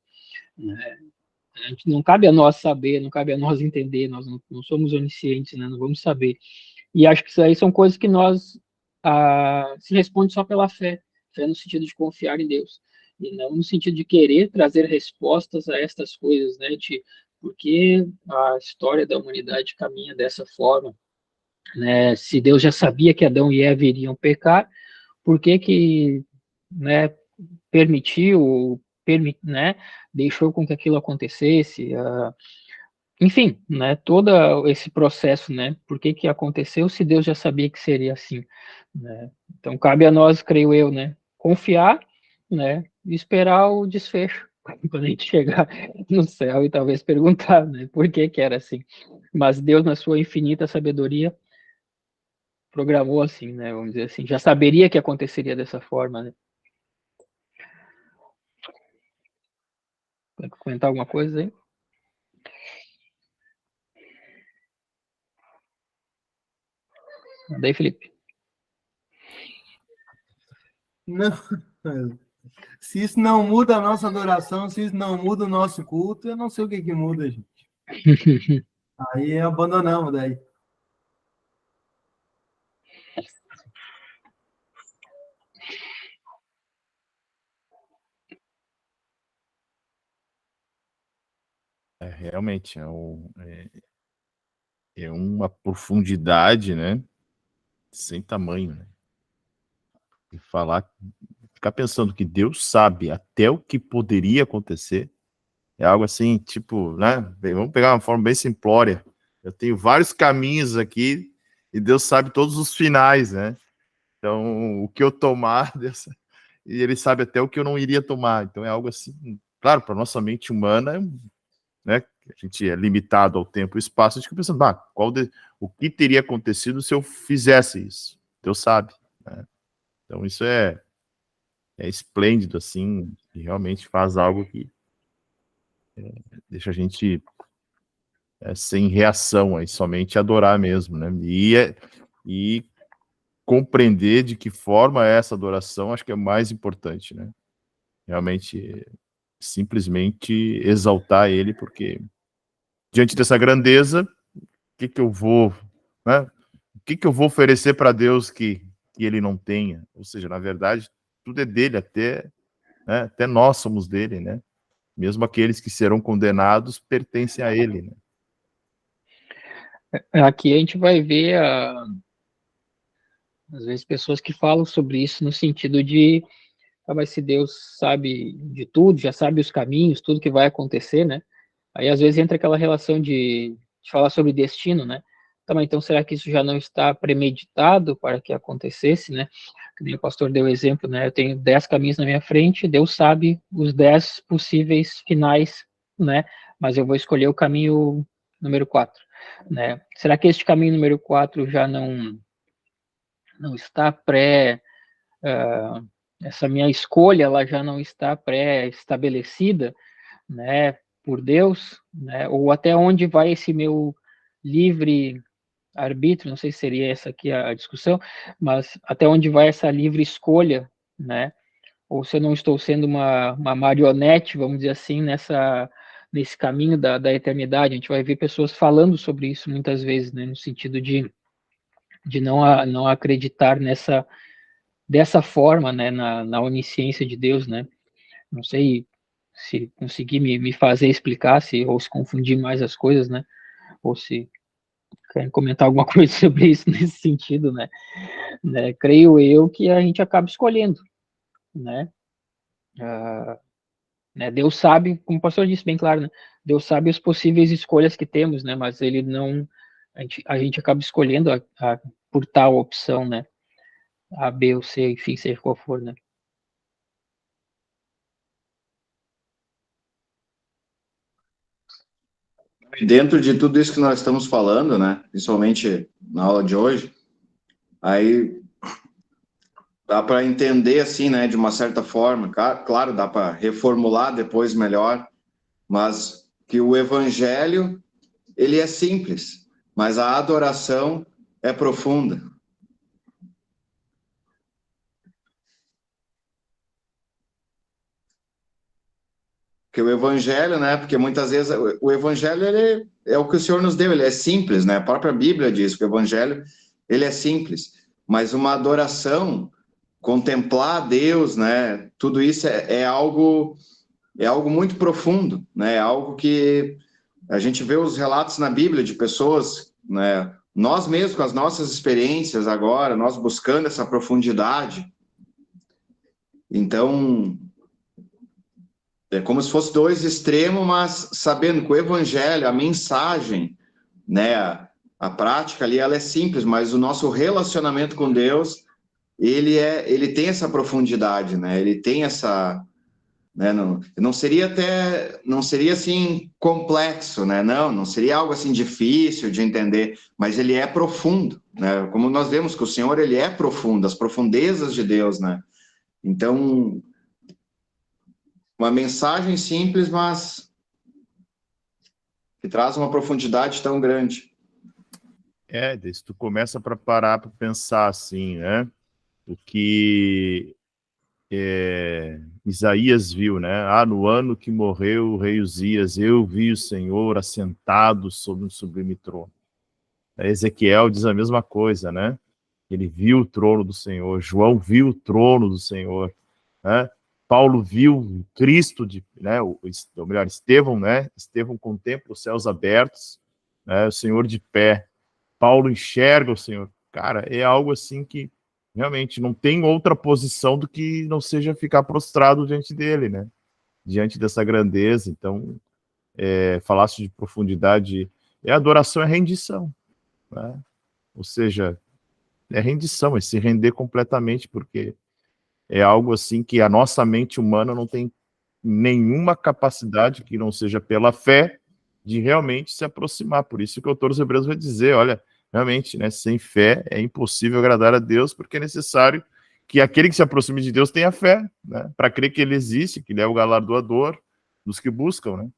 Né? A gente, não cabe a nós saber, não cabe a nós entender, nós não somos oniscientes, né? Não vamos saber. E acho que isso aí são coisas que nós se responde só pela fé, fé no sentido de confiar em Deus, e não no sentido de querer trazer respostas a estas coisas, né? De por que a história da humanidade caminha dessa forma, né? Se Deus já sabia que Adão e Eva iriam pecar, por que né, permitiu, né, deixou com que aquilo acontecesse? Enfim, né, todo esse processo, né, por que aconteceu se Deus já sabia que seria assim, né? Então cabe a nós, creio eu, né, confiar, né, e esperar o desfecho quando a gente chegar no céu e talvez perguntar, né, por que era assim. Mas Deus, na sua infinita sabedoria, programou assim, né, vamos dizer assim, já saberia que aconteceria dessa forma, né? Quer comentar alguma coisa aí? Daí, Felipe. Não, se isso não muda a nossa adoração, se isso não muda o nosso culto, eu não sei o que muda, gente. Aí abandonamos daí. Realmente, é uma profundidade, né? Sem tamanho, né? E ficar pensando que Deus sabe até o que poderia acontecer, é algo assim, tipo, né? Vamos pegar uma forma bem simplória. Eu tenho vários caminhos aqui e Deus sabe todos os finais, né? Então, o que eu tomar, Deus, e Ele sabe até o que eu não iria tomar. Então, é algo assim, claro, para nossa mente humana, né? A gente é limitado ao tempo e espaço, a gente fica pensando, o que teria acontecido se eu fizesse isso? Deus sabe, né? Então, isso é esplêndido, assim, e realmente faz algo que deixa a gente sem reação, aí somente adorar mesmo, né? E compreender de que forma é essa adoração, acho que é mais importante, né? Realmente, simplesmente exaltar ele, porque diante dessa grandeza, o que eu vou, né? O que eu vou oferecer para Deus que ele não tenha? Ou seja, na verdade, tudo é dele, até nós somos dele, né? Mesmo aqueles que serão condenados pertencem a ele, né? Aqui a gente vai ver, às vezes, pessoas que falam sobre isso no sentido de, mas se Deus sabe de tudo, já sabe os caminhos, tudo que vai acontecer, né? Aí, às vezes, entra aquela relação de falar sobre destino, né? Então, será que isso já não está premeditado para que acontecesse, né? Como o pastor deu o exemplo, né? Eu tenho 10 caminhos na minha frente, Deus sabe os 10 possíveis finais, né? Mas eu vou escolher o caminho número 4, né? Será que este caminho número 4 já não está essa minha escolha, ela já não está pré-estabelecida, né, por Deus, né, ou até onde vai esse meu livre arbítrio, não sei se seria essa aqui a discussão, mas até onde vai essa livre escolha, né, ou se eu não estou sendo uma marionete, vamos dizer assim, nesse caminho da eternidade. A gente vai ver pessoas falando sobre isso muitas vezes, né, no sentido de não acreditar dessa forma, né, na onisciência de Deus, né. Não sei se conseguir me fazer explicar, ou se confundir mais as coisas, né, ou se querem comentar alguma coisa sobre isso nesse sentido, né. né? Creio eu que a gente acaba escolhendo, né? Né? Deus sabe, como o pastor disse bem claro, né? Deus sabe as possíveis escolhas que temos, né? Mas ele não, a gente acaba escolhendo por tal opção, né? A, B ou C, enfim, seja qual for, né? E dentro de tudo isso que nós estamos falando, né, principalmente na aula de hoje, aí dá para entender assim, né, de uma certa forma, claro, dá para reformular depois melhor, mas que o evangelho, ele é simples, mas a adoração é profunda. Porque o evangelho, né, porque muitas vezes o evangelho, ele é o que o Senhor nos deu, ele é simples, né, a própria Bíblia diz que o evangelho, ele é simples, mas uma adoração, contemplar a Deus, né, tudo isso é algo muito profundo, né, é algo que a gente vê os relatos na Bíblia de pessoas, né, nós mesmos com as nossas experiências agora, nós buscando essa profundidade, então é como se fosse dois extremos, mas sabendo que o evangelho, a mensagem, né, a prática ali, ela é simples, mas o nosso relacionamento com Deus, ele tem essa profundidade, né? Ele tem essa, né, não seria assim complexo, né? Não seria algo assim difícil de entender, mas ele é profundo, né? Como nós vemos que o Senhor, ele é profundo, as profundezas de Deus, né? Então, uma mensagem simples, mas que traz uma profundidade tão grande. Daí se tu começa para parar para pensar assim, né? O que Isaías viu, né? No ano que morreu o rei Uzias, eu vi o Senhor assentado sobre um sublime trono. Ezequiel diz a mesma coisa, né? Ele viu o trono do Senhor. João viu o trono do Senhor, né? Paulo viu Cristo, né? Ou melhor, Estevão, né? Estevão contempla os céus abertos, né? O Senhor de pé. Paulo enxerga o Senhor. Cara, é algo assim que realmente não tem outra posição do que não seja ficar prostrado diante dele, né? Diante dessa grandeza. Então, falasse de profundidade, adoração, é rendição, né? Ou seja, é rendição, é se render completamente, porque é algo assim que a nossa mente humana não tem nenhuma capacidade que não seja pela fé de realmente se aproximar. Por isso que o autor dos Hebreus vai dizer, olha, realmente, né, sem fé é impossível agradar a Deus, porque é necessário que aquele que se aproxime de Deus tenha fé, né, para crer que ele existe, que ele é o galardoador dos que buscam, né?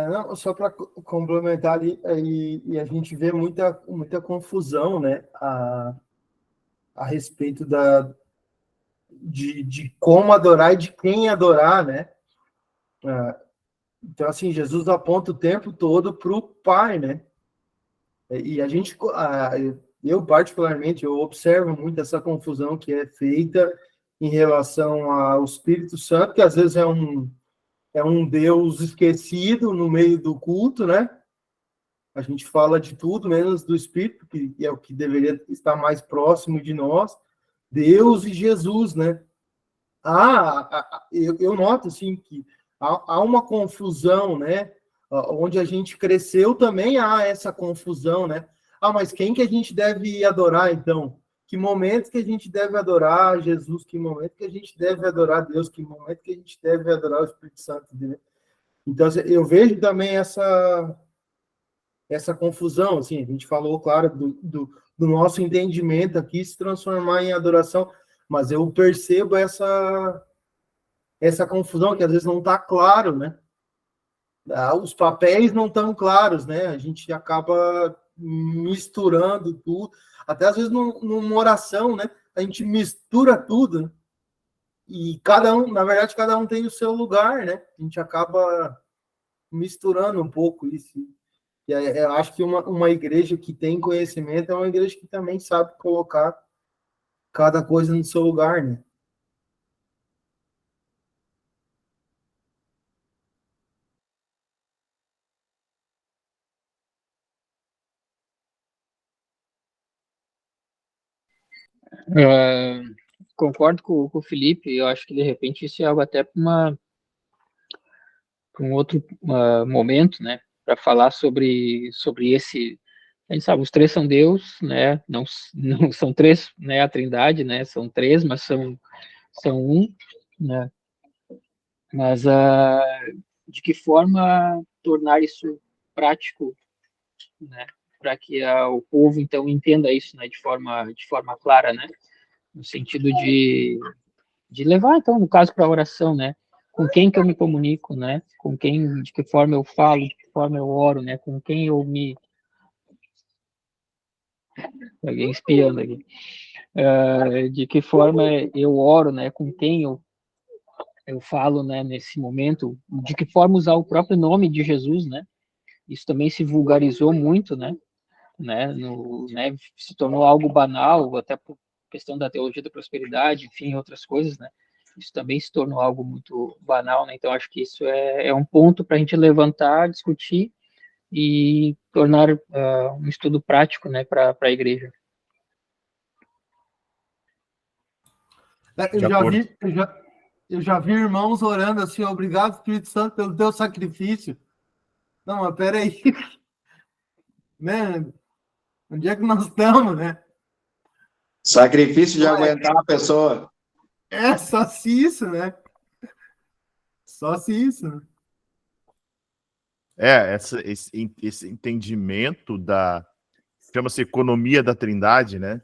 Não, só para complementar ali, e a gente vê muita confusão, né, a respeito de como adorar e de quem adorar, né? Então, assim, Jesus aponta o tempo todo para o Pai, né? E a gente, eu particularmente, eu observo muito essa confusão que é feita em relação ao Espírito Santo, que às vezes é um Deus esquecido no meio do culto, né? A gente fala de tudo menos do Espírito, que é o que deveria estar mais próximo de nós, Deus e Jesus, né? Eu noto assim que há uma confusão, né? Onde a gente cresceu também há essa confusão, né? Mas quem que a gente deve adorar então? Que momento que a gente deve adorar Jesus? Que momento que a gente deve adorar Deus? Que momento que a gente deve adorar o Espírito Santo? Né? Então eu vejo também essa confusão, assim, a gente falou, claro, do nosso entendimento aqui se transformar em adoração, mas eu percebo essa confusão que às vezes não está claro, né? Os papéis não estão claros, né? A gente acaba misturando tudo, até às vezes numa oração, né? A gente mistura tudo, né? E cada um, na verdade, cada um tem o seu lugar, né? A gente acaba misturando um pouco isso. E eu acho que uma igreja que tem conhecimento é uma igreja que também sabe colocar cada coisa no seu lugar, né? Concordo com o Felipe, eu acho que de repente isso é algo até para um outro momento, né, para falar sobre esse. A gente sabe, os três são Deus, né? Não são três, né? A Trindade, né? São três, mas são um, né? Mas de que forma tornar isso prático, né? Para que o povo então entenda isso, né? De forma clara, né? No sentido de levar então, no caso, para a oração, né? Com quem que eu me comunico, né? Com quem, de que forma eu falo, de que forma eu oro, né? Com quem eu me alguém espiando aqui. De que forma eu oro, né? Com quem eu falo, né? Nesse momento, de que forma usar o próprio nome de Jesus, né? Isso também se vulgarizou muito, né? Se tornou algo banal, até por questão da teologia da prosperidade, enfim, outras coisas, né? Isso também se tornou algo muito banal, né? Então, acho que isso é um ponto para a gente levantar, discutir e tornar um estudo prático, né, para a igreja. Eu já vi, eu já vi irmãos orando assim, obrigado, Espírito Santo, pelo teu sacrifício. Não, mas peraí, né? Onde é que nós estamos, né? Sacrifício de Não é, aguentar a pessoa. só se isso, né? Só se isso, né? Esse entendimento chama-se economia da Trindade, né?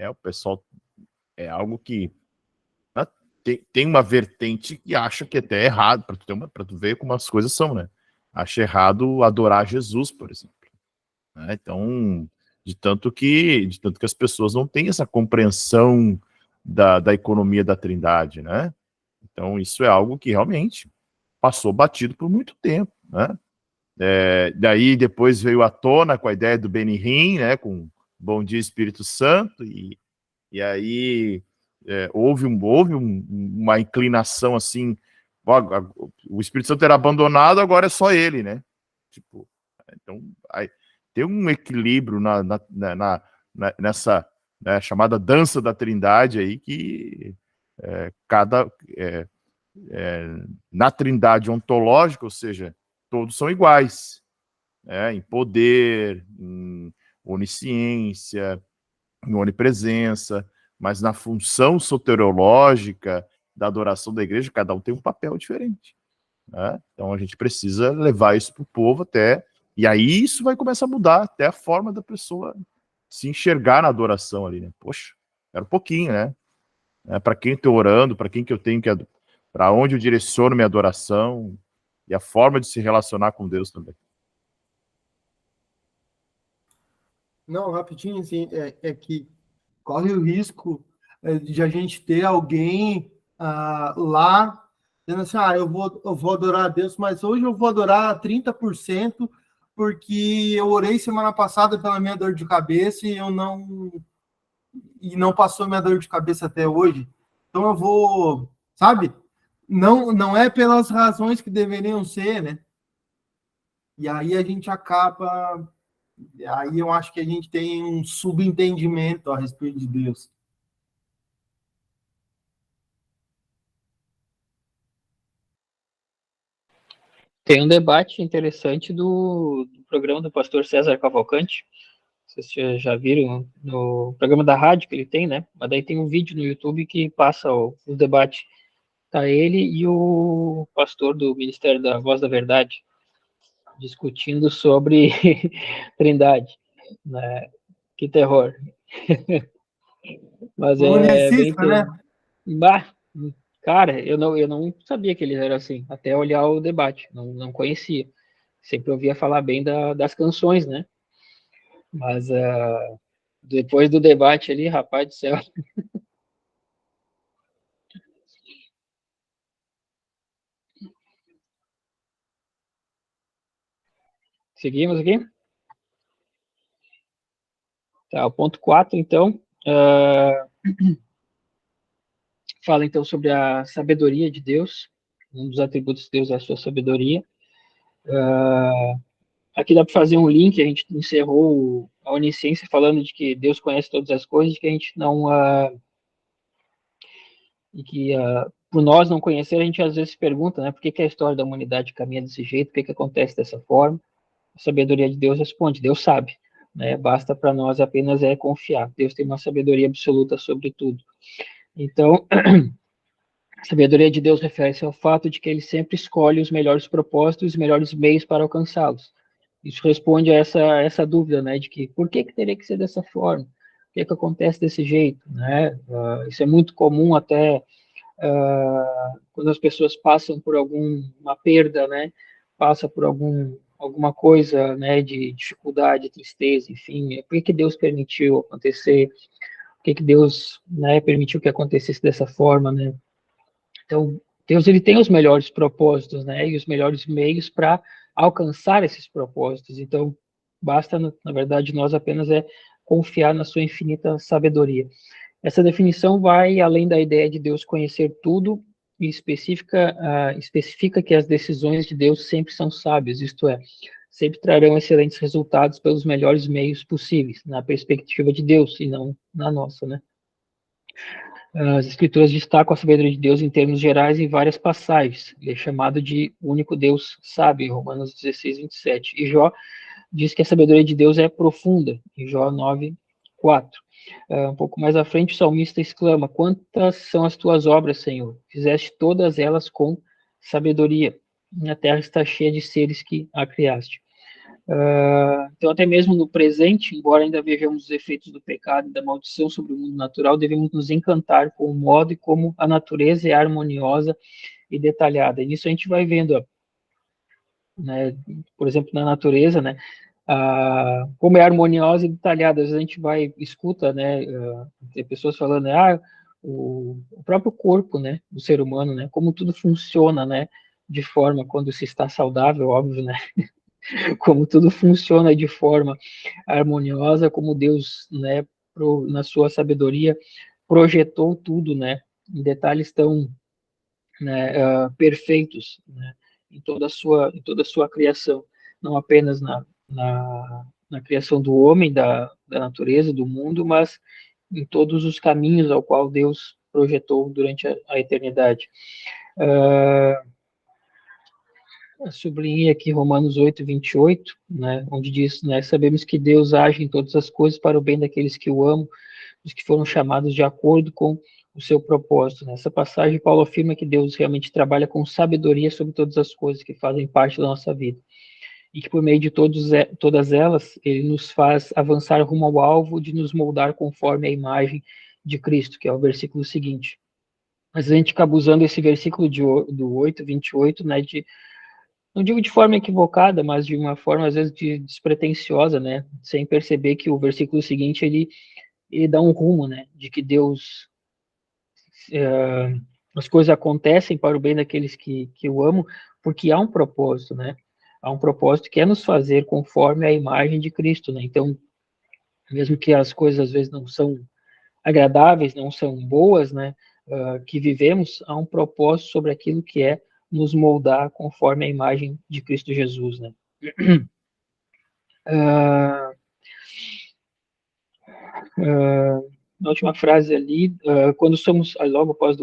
O pessoal, é algo que tem uma vertente que acha que até é errado, para tu ver como as coisas são, né? Acha errado adorar Jesus, por exemplo. Né? Então, de tanto que as pessoas não têm essa compreensão da economia da Trindade, né? Então, isso é algo que realmente passou batido por muito tempo, né? Daí depois veio à tona com a ideia do Benihim, né? Com Bom Dia Espírito Santo, e aí houve uma inclinação assim, o Espírito Santo era abandonado, agora é só ele, né? Tipo, então aí, tem um equilíbrio nessa, né, chamada dança da Trindade aí, que na Trindade ontológica, ou seja, todos são iguais, né, em poder, em onisciência, em onipresença, mas na função soteriológica da adoração da igreja, cada um tem um papel diferente. Né? Então a gente precisa levar isso para o povo e aí isso vai começar a mudar até a forma da pessoa se enxergar na adoração ali, né? Poxa, era um pouquinho, né? Para quem estou orando, para quem que eu tenho que, para onde eu direciono minha adoração e a forma de se relacionar com Deus também. Não, rapidinho, assim, é que corre o risco de a gente ter alguém lá dizendo assim, eu vou adorar a Deus, mas hoje eu vou adorar 30% porque eu orei semana passada pela minha dor de cabeça e não passou minha dor de cabeça até hoje. Então eu vou, sabe? Não é pelas razões que deveriam ser, né? E aí a gente acaba. Aí eu acho que a gente tem um subentendimento a respeito de Deus. Tem um debate interessante do programa do pastor César Cavalcante. Vocês já viram no programa da rádio que ele tem, né? Mas daí tem um vídeo no YouTube que passa o debate. Tá ele e o pastor do Ministério da Voz da Verdade discutindo sobre Trindade, né? Que terror. Mas é bem Unicista, né? bah, cara, eu não sabia que eles eram assim, até olhar o debate, não conhecia. Sempre ouvia falar bem das canções, né? Mas depois do debate ali, rapaz do céu. Seguimos aqui? Tá, o ponto 4, então, fala então sobre a sabedoria de Deus. Um dos atributos de Deus é a sua sabedoria. aqui dá para fazer um link, a gente encerrou a onisciência falando de que Deus conhece todas as coisas, que a gente não... e que por nós não conhecer, a gente às vezes se pergunta, né, por que a história da humanidade caminha desse jeito, por que acontece dessa forma? A sabedoria de Deus responde, Deus sabe, né, basta para nós apenas confiar, Deus tem uma sabedoria absoluta sobre tudo. Então, a sabedoria de Deus refere-se ao fato de que ele sempre escolhe os melhores propósitos e os melhores meios para alcançá-los. Isso responde a essa dúvida, né, de que por que teria que ser dessa forma? Por que acontece desse jeito, né? Isso é muito comum até quando as pessoas passam por alguma perda, né? Passa por alguma coisa, né, de dificuldade, tristeza, enfim. Por que Deus permitiu acontecer? Por que Deus, né, permitiu que acontecesse dessa forma, né? Então, Deus ele tem os melhores propósitos, né, e os melhores meios para alcançar esses propósitos. Então, basta, na verdade, nós apenas confiar na sua infinita sabedoria. Essa definição vai além da ideia de Deus conhecer tudo e especifica que as decisões de Deus sempre são sábias, isto é, sempre trarão excelentes resultados pelos melhores meios possíveis, na perspectiva de Deus e não na nossa, né? As Escrituras destacam a sabedoria de Deus em termos gerais em várias passagens. Ele é chamado de único Deus sábio, Romanos 16, 27. E Jó diz que a sabedoria de Deus é profunda, em Jó 9, 4. Um pouco mais à frente, o salmista exclama: quantas são as tuas obras, Senhor? Fizeste todas elas com sabedoria. A terra está cheia de seres que a criaste. Então, até mesmo no presente, embora ainda vejamos os efeitos do pecado e da maldição sobre o mundo natural, devemos nos encantar com o modo e como a natureza é harmoniosa e detalhada. E nisso a gente vai vendo, né, por exemplo, na natureza, né, como é harmoniosa e detalhada. Às vezes a gente escuta, né, tem pessoas falando, né, o próprio corpo, né, do ser humano, né, como tudo funciona, né, de forma, quando se está saudável, óbvio, né, como tudo funciona de forma harmoniosa, como Deus, né, na sua sabedoria, projetou tudo, né, em detalhes tão, né, perfeitos, né, em toda a sua criação, não apenas na criação do homem, da natureza, do mundo, mas em todos os caminhos ao qual Deus projetou durante a eternidade. Sublinhei aqui Romanos 8, 28, né, onde diz, né, sabemos que Deus age em todas as coisas para o bem daqueles que o amam, os que foram chamados de acordo com o seu propósito. Nessa passagem, Paulo afirma que Deus realmente trabalha com sabedoria sobre todas as coisas que fazem parte da nossa vida, e que por meio de todas elas, ele nos faz avançar rumo ao alvo de nos moldar conforme a imagem de Cristo, que é o versículo seguinte. Mas a gente acaba usando esse versículo do 8, 28, né, não digo de forma equivocada, mas de uma forma, às vezes, despretensiosa, né? Sem perceber que o versículo seguinte, ele dá um rumo, né? De que Deus... as coisas acontecem para o bem daqueles que o amam, porque há um propósito, né? Há um propósito que é nos fazer conforme a imagem de Cristo, né? Então, mesmo que as coisas, às vezes, não são agradáveis, não são boas, né? Que vivemos, há um propósito sobre aquilo que é nos moldar conforme a imagem de Cristo Jesus, né? Na última frase ali, quando somos, logo após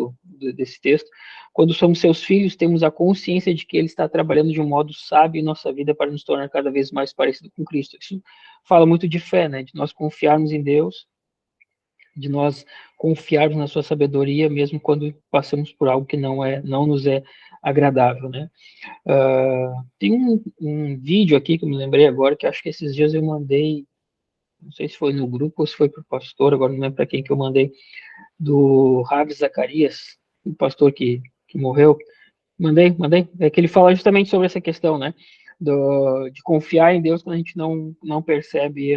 desse texto, quando somos seus filhos, temos a consciência de que Ele está trabalhando de um modo sábio em nossa vida para nos tornar cada vez mais parecido com Cristo. Isso fala muito de fé, né? De nós confiarmos em Deus, de nós confiarmos na sua sabedoria, mesmo quando passamos por algo que não nos é agradável, né? Tem um vídeo aqui que eu me lembrei agora, que acho que esses dias eu mandei, não sei se foi no grupo ou se foi para o pastor, agora não lembro para quem que eu mandei, do Ravi Zacarias, o pastor que morreu. Mandei, é que ele fala justamente sobre essa questão, né? De confiar em Deus quando a gente não percebe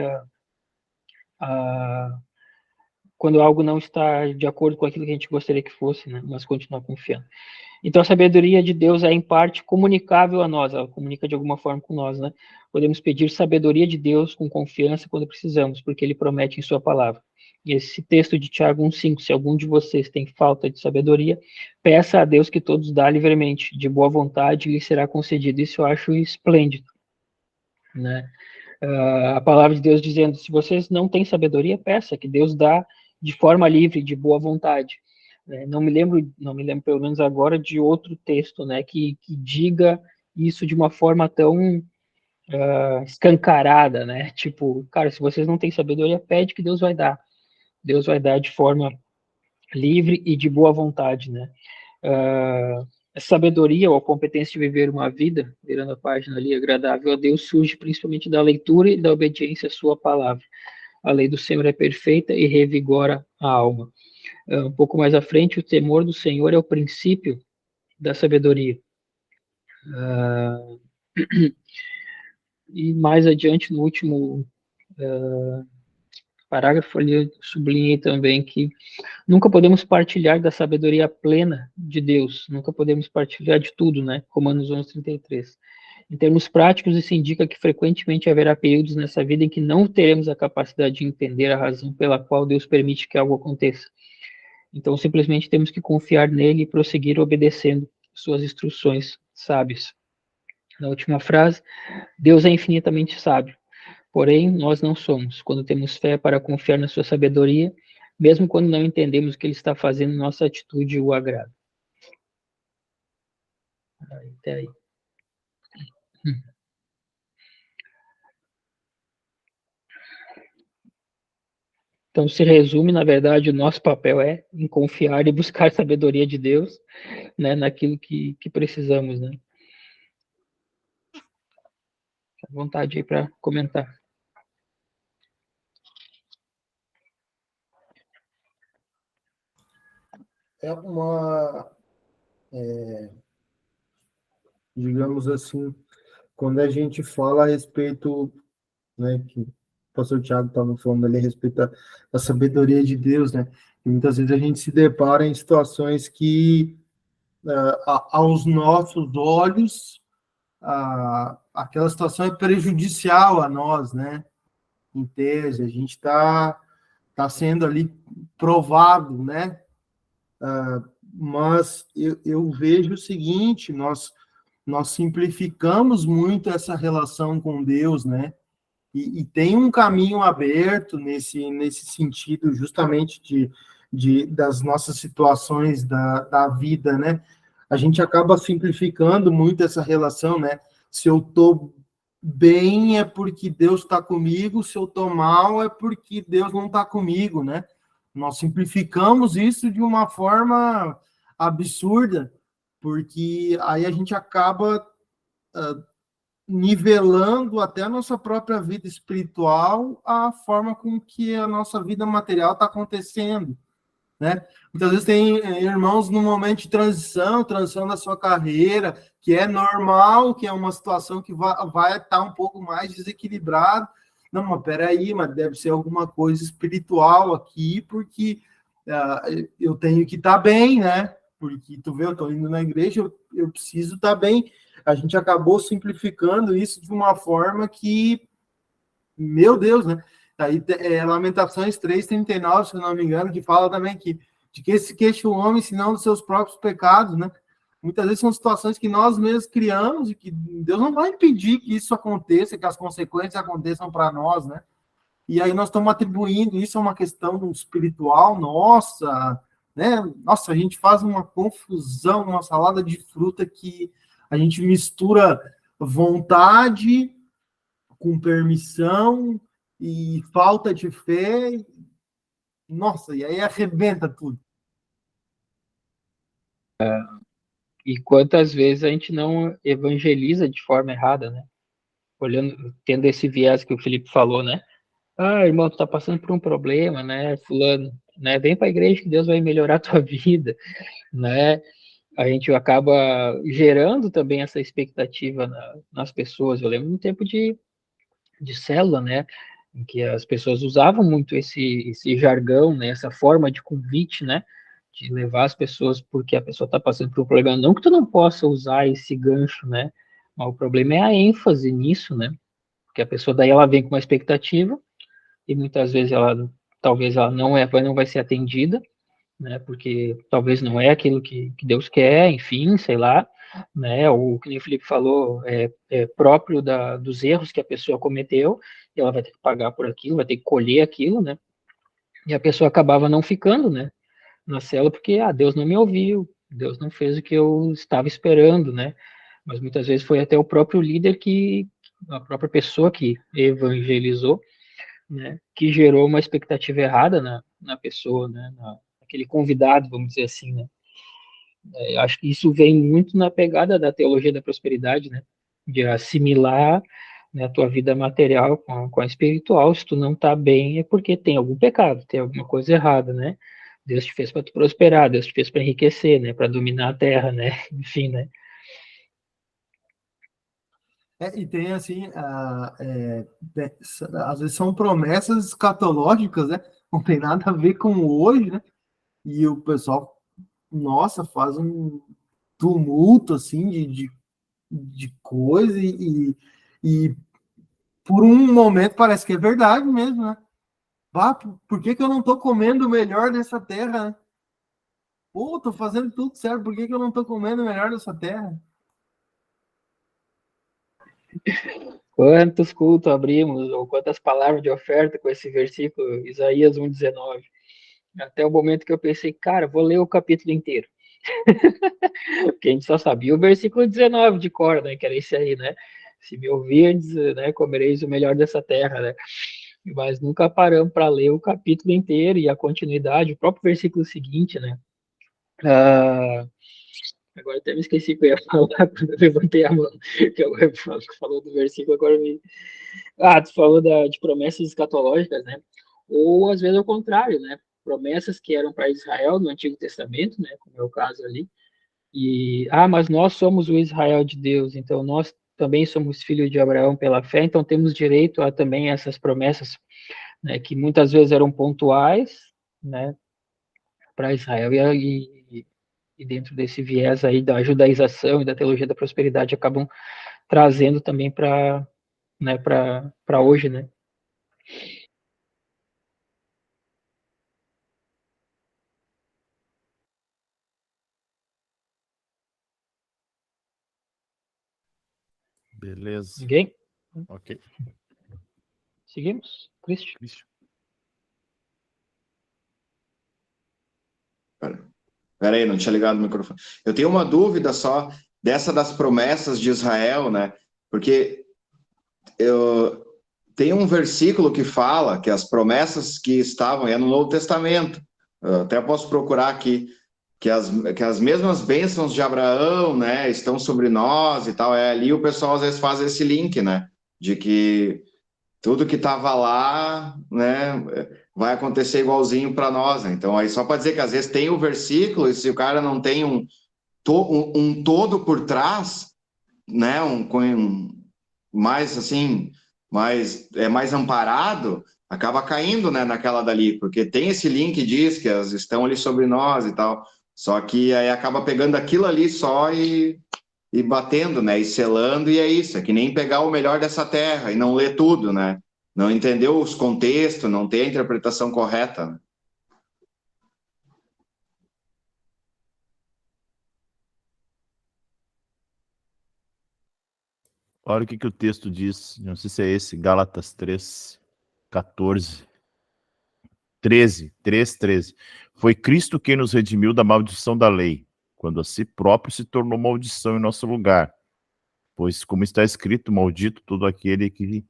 quando algo não está de acordo com aquilo que a gente gostaria que fosse, né? Mas continuar confiando. Então, a sabedoria de Deus é, em parte, comunicável a nós, ela comunica de alguma forma com nós, né? Podemos pedir sabedoria de Deus com confiança quando precisamos, porque Ele promete em Sua palavra. E esse texto de Tiago 1,5, se algum de vocês tem falta de sabedoria, peça a Deus que todos dá livremente, de boa vontade, e lhe será concedido. Isso eu acho esplêndido. né? A palavra de Deus dizendo, se vocês não têm sabedoria, peça, que Deus dá de forma livre, de boa vontade. Não me lembro pelo menos agora de outro texto, né, que diga isso de uma forma tão escancarada, né? Tipo, cara, se vocês não têm sabedoria, pede que Deus vai dar. Deus vai dar de forma livre e de boa vontade, né? A sabedoria ou a competência de viver uma vida, virando a página ali, agradável a Deus, surge principalmente da leitura e da obediência à sua palavra. A lei do Senhor é perfeita e revigora a alma. Um pouco mais à frente, o temor do Senhor é o princípio da sabedoria. E mais adiante, no último parágrafo ali, eu sublinhei também que nunca podemos partilhar da sabedoria plena de Deus, nunca podemos partilhar de tudo, né? Romanos 11:33. Em termos práticos, isso indica que frequentemente haverá períodos nessa vida em que não teremos a capacidade de entender a razão pela qual Deus permite que algo aconteça. Então, simplesmente temos que confiar nele e prosseguir obedecendo suas instruções sábias. Na última frase, Deus é infinitamente sábio, porém nós não somos. Quando temos fé para confiar na sua sabedoria, mesmo quando não entendemos o que ele está fazendo, nossa atitude o agrada. Até aí. Então, se resume, na verdade, o nosso papel é em confiar e buscar sabedoria de Deus, né, naquilo que precisamos, né? À vontade aí para comentar. É uma, digamos assim, quando a gente fala a respeito, né, que o pastor Tiago estava falando ali a respeito da sabedoria de Deus, né, e muitas vezes a gente se depara em situações que, aos nossos olhos, aquela situação é prejudicial a nós, né, em tese, a gente está sendo ali provado, né, mas eu vejo o seguinte, nós simplificamos muito essa relação com Deus, né? E tem um caminho aberto nesse sentido, justamente das nossas situações da vida, né? A gente acaba simplificando muito essa relação, né? Se eu estou bem é porque Deus está comigo, se eu estou mal é porque Deus não está comigo, né? Nós simplificamos isso de uma forma absurda, porque aí a gente acaba nivelando até a nossa própria vida espiritual a forma com que a nossa vida material está acontecendo, né? Muitas vezes tem irmãos no momento de transição da sua carreira, que é normal, que é uma situação que vai estar um pouco mais desequilibrado. Não, mas peraí, mas deve ser alguma coisa espiritual aqui, porque eu tenho que estar bem, né? Porque, tu vê, eu estou indo na igreja, eu preciso estar bem. A gente acabou simplificando isso de uma forma que, meu Deus, né? Aí, Lamentações 3:39, se eu não me engano, que fala também de que se queixa o homem, senão dos seus próprios pecados, né? Muitas vezes são situações que nós mesmos criamos e que Deus não vai impedir que isso aconteça, que as consequências aconteçam para nós, né? E aí nós estamos atribuindo isso a uma questão espiritual, nossa, né? Nossa, a gente faz uma confusão, uma salada de fruta que a gente mistura vontade com permissão e falta de fé. Nossa, e aí arrebenta tudo. E quantas vezes a gente não evangeliza de forma errada, né? Tendo esse viés que o Felipe falou, né? Ah, irmão, tu tá passando por um problema, né, fulano, né? Vem para a igreja que Deus vai melhorar a tua vida, né? A gente acaba gerando também essa expectativa nas pessoas. Eu lembro no tempo de célula, né? Em que as pessoas usavam muito esse jargão, né? Essa forma de convite, né? De levar as pessoas porque a pessoa está passando por um problema. Não que tu não possa usar esse gancho, né? Mas o problema é a ênfase nisso, né? Porque a pessoa daí ela vem com uma expectativa e muitas vezes talvez ela não vai ser atendida, né? Porque talvez não é aquilo que Deus quer, enfim, sei lá, né? Ou que nem o Felipe falou, é próprio dos erros que a pessoa cometeu, e ela vai ter que pagar por aquilo, vai ter que colher aquilo, né? E a pessoa acabava não ficando, né? Na célula, porque Deus não me ouviu, Deus não fez o que eu estava esperando, né? Mas muitas vezes foi até o próprio líder a própria pessoa que evangelizou, né? Que gerou uma expectativa errada na pessoa, né? Naquele convidado, vamos dizer assim, né? Eu acho que isso vem muito na pegada da teologia da prosperidade, né? De assimilar, né, a tua vida material com a espiritual. Se tu não tá bem, é porque tem algum pecado, tem alguma coisa errada, né? Deus te fez para tu prosperar, Deus te fez para enriquecer, né? Para dominar a terra, né? Enfim, né? E tem assim, às vezes são promessas escatológicas, né? Não tem nada a ver com hoje, né? E o pessoal, nossa, faz um tumulto assim de coisa e por um momento parece que é verdade mesmo, né? Por que eu não tô comendo o melhor dessa terra, né? Pô, tô fazendo tudo certo, por que eu não tô comendo o melhor dessa terra? Quantos cultos abrimos, ou quantas palavras de oferta com esse versículo, Isaías 1,19. Até o momento que eu pensei, cara, vou ler o capítulo inteiro. Porque a gente só sabia o versículo 19 de cor, né? Que era esse aí, né? Se me ouvirdes, né, comereis o melhor dessa terra, né? Mas nunca paramos para ler o capítulo inteiro e a continuidade, o próprio versículo seguinte, né? Ah, agora até me esqueci que eu ia falar quando eu levantei a mão, que eu falou do versículo, agora me... tu falou de promessas escatológicas, né? Ou às vezes ao contrário, né? Promessas que eram para Israel no Antigo Testamento, né? Como é o caso ali, mas nós somos o Israel de Deus, então nós também somos filhos de Abraão pela fé, então temos direito a também essas promessas, né, que muitas vezes eram pontuais, né, para Israel e dentro desse viés aí da judaização e da teologia da prosperidade acabam trazendo também né, para hoje, né? Beleza. Ninguém? Ok. Seguimos? Cristian? Pera aí, não tinha ligado o microfone. Eu tenho uma dúvida só dessa das promessas de Israel, né? Porque tem um versículo que fala que as promessas que estavam, é no Novo Testamento, eu até posso procurar aqui, que as mesmas bênçãos de Abraão, né, estão sobre nós e tal. Ali o pessoal às vezes faz esse link, né, de que tudo que estava lá, né, vai acontecer igualzinho para nós, né? Então aí só para dizer que às vezes tem o versículo e se o cara não tem um todo por trás, né, mais assim, mais amparado, acaba caindo, né, naquela dali, porque tem esse link que diz que elas estão ali sobre nós e tal, só que aí acaba pegando aquilo ali só e batendo, né, e selando, e é isso, é que nem pegar o melhor dessa terra e não ler tudo, né, não entendeu os contextos, não ter a interpretação correta, né? Olha o que o texto diz, não sei se é esse, Gálatas 3, 14. 13. Foi Cristo quem nos redimiu da maldição da lei, quando a si próprio se tornou maldição em nosso lugar. Pois, como está escrito, maldito todo aquele que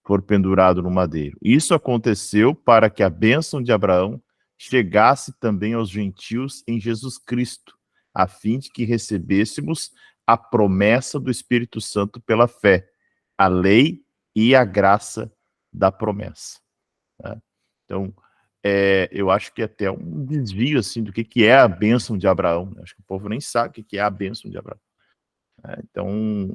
for pendurado no madeiro. Isso aconteceu para que a bênção de Abraão chegasse também aos gentios em Jesus Cristo, a fim de que recebêssemos a promessa do Espírito Santo pela fé, a lei e a graça da promessa. Né? Então, eu acho que até um desvio assim do que é a bênção de Abraão. Acho que o povo nem sabe o que é a bênção de Abraão. Então,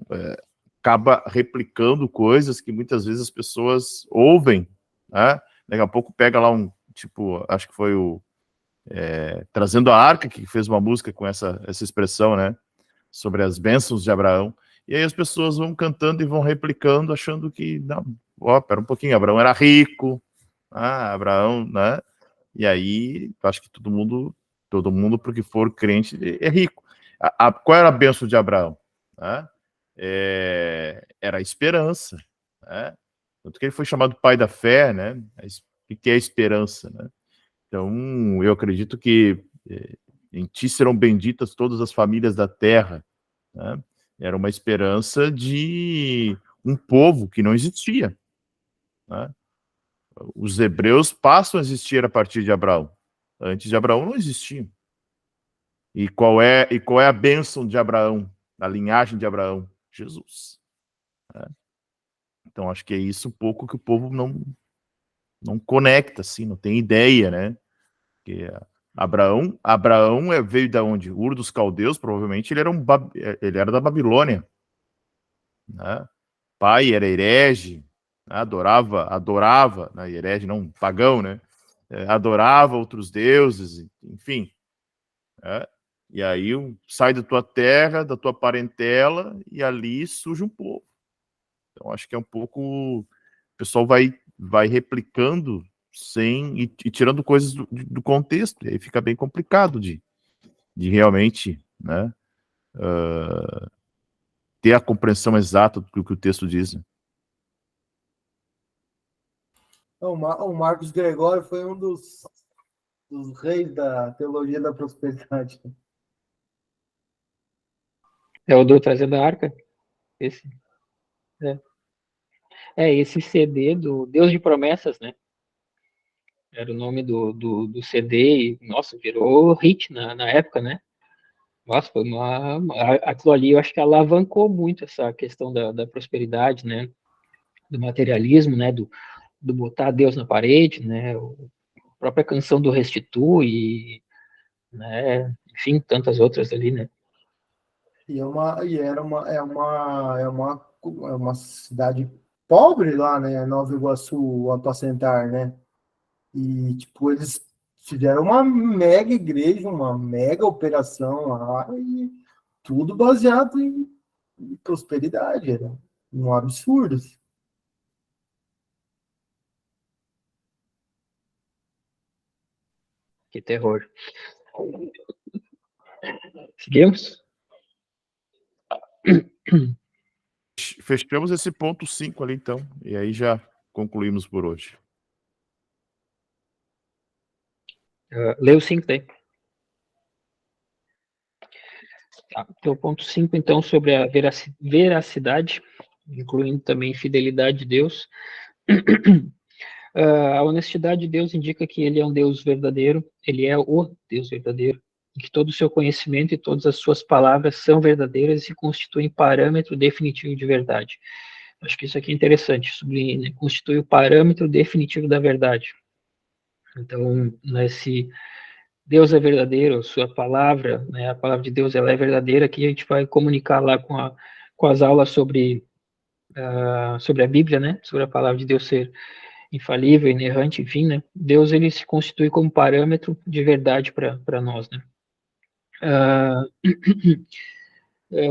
acaba replicando coisas que muitas vezes as pessoas ouvem, né? Daqui a pouco pega lá tipo, acho que foi Trazendo a Arca, que fez uma música com essa expressão, né? Sobre as bênçãos de Abraão. E aí as pessoas vão cantando e vão replicando, achando que, não, pera um pouquinho, Abraão era rico, Abraão, né? E aí, acho que todo mundo Todo mundo, porque for crente, é rico. Qual era a bênção de Abraão? Né? Era a esperança. Né? Tanto que ele foi chamado pai da fé, né? O que é a esperança? Né? Então, eu acredito que em ti serão benditas todas as famílias da terra. Né? Era uma esperança de um povo que não existia. Né? Os hebreus passam a existir a partir de Abraão. Antes de Abraão não existiam. E qual é a bênção de Abraão, a linhagem de Abraão? Jesus. Né? Então, acho que é isso um pouco que o povo não conecta, assim, não tem ideia, né? Que Abraão veio da onde? Ur dos Caldeus, provavelmente ele era da Babilônia. Né? Pai era herege, né? adorava, né? Herege não, pagão, né? Adorava outros deuses, enfim. Né? E aí sai da tua terra, da tua parentela, e ali surge um povo. Então, acho que é um pouco... O pessoal vai replicando e tirando coisas do contexto, e aí fica bem complicado de realmente, né, ter a compreensão exata do que o texto diz. Né? O Marcos Gregório foi um dos reis da teologia da prosperidade. É o do Trazendo a Arca? Esse. Esse CD do Deus de Promessas, né? Era o nome do CD e, nossa, virou hit na época, né? Nossa, foi aquilo ali, eu acho que alavancou muito essa questão da prosperidade, né? Do materialismo, né? Do botar Deus na parede, né? A própria canção do Restitui, né? Enfim, tantas outras ali, né? É uma cidade pobre lá, né? Nova Iguaçu, Alto Assentar, né? E, tipo, eles fizeram uma mega igreja, uma mega operação lá, e tudo baseado em prosperidade, era um absurdo. Que terror. Seguimos? Fechamos esse ponto 5 ali, então, e aí já concluímos por hoje. Lê o 5 daí. Tá. Então, o ponto 5, então, sobre a veracidade, incluindo também fidelidade de Deus. A honestidade de Deus indica que ele é um Deus verdadeiro, ele é o Deus verdadeiro, e que todo o seu conhecimento e todas as suas palavras são verdadeiras e se constituem parâmetro definitivo de verdade. Acho que isso aqui é interessante, né, constitui o parâmetro definitivo da verdade. Então, se Deus é verdadeiro, sua palavra, né, a palavra de Deus ela é verdadeira, aqui a gente vai comunicar lá com as aulas sobre a Bíblia, né, sobre a palavra de Deus ser infalível, inerrante, enfim, né? Deus ele se constitui como parâmetro de verdade para nós, né?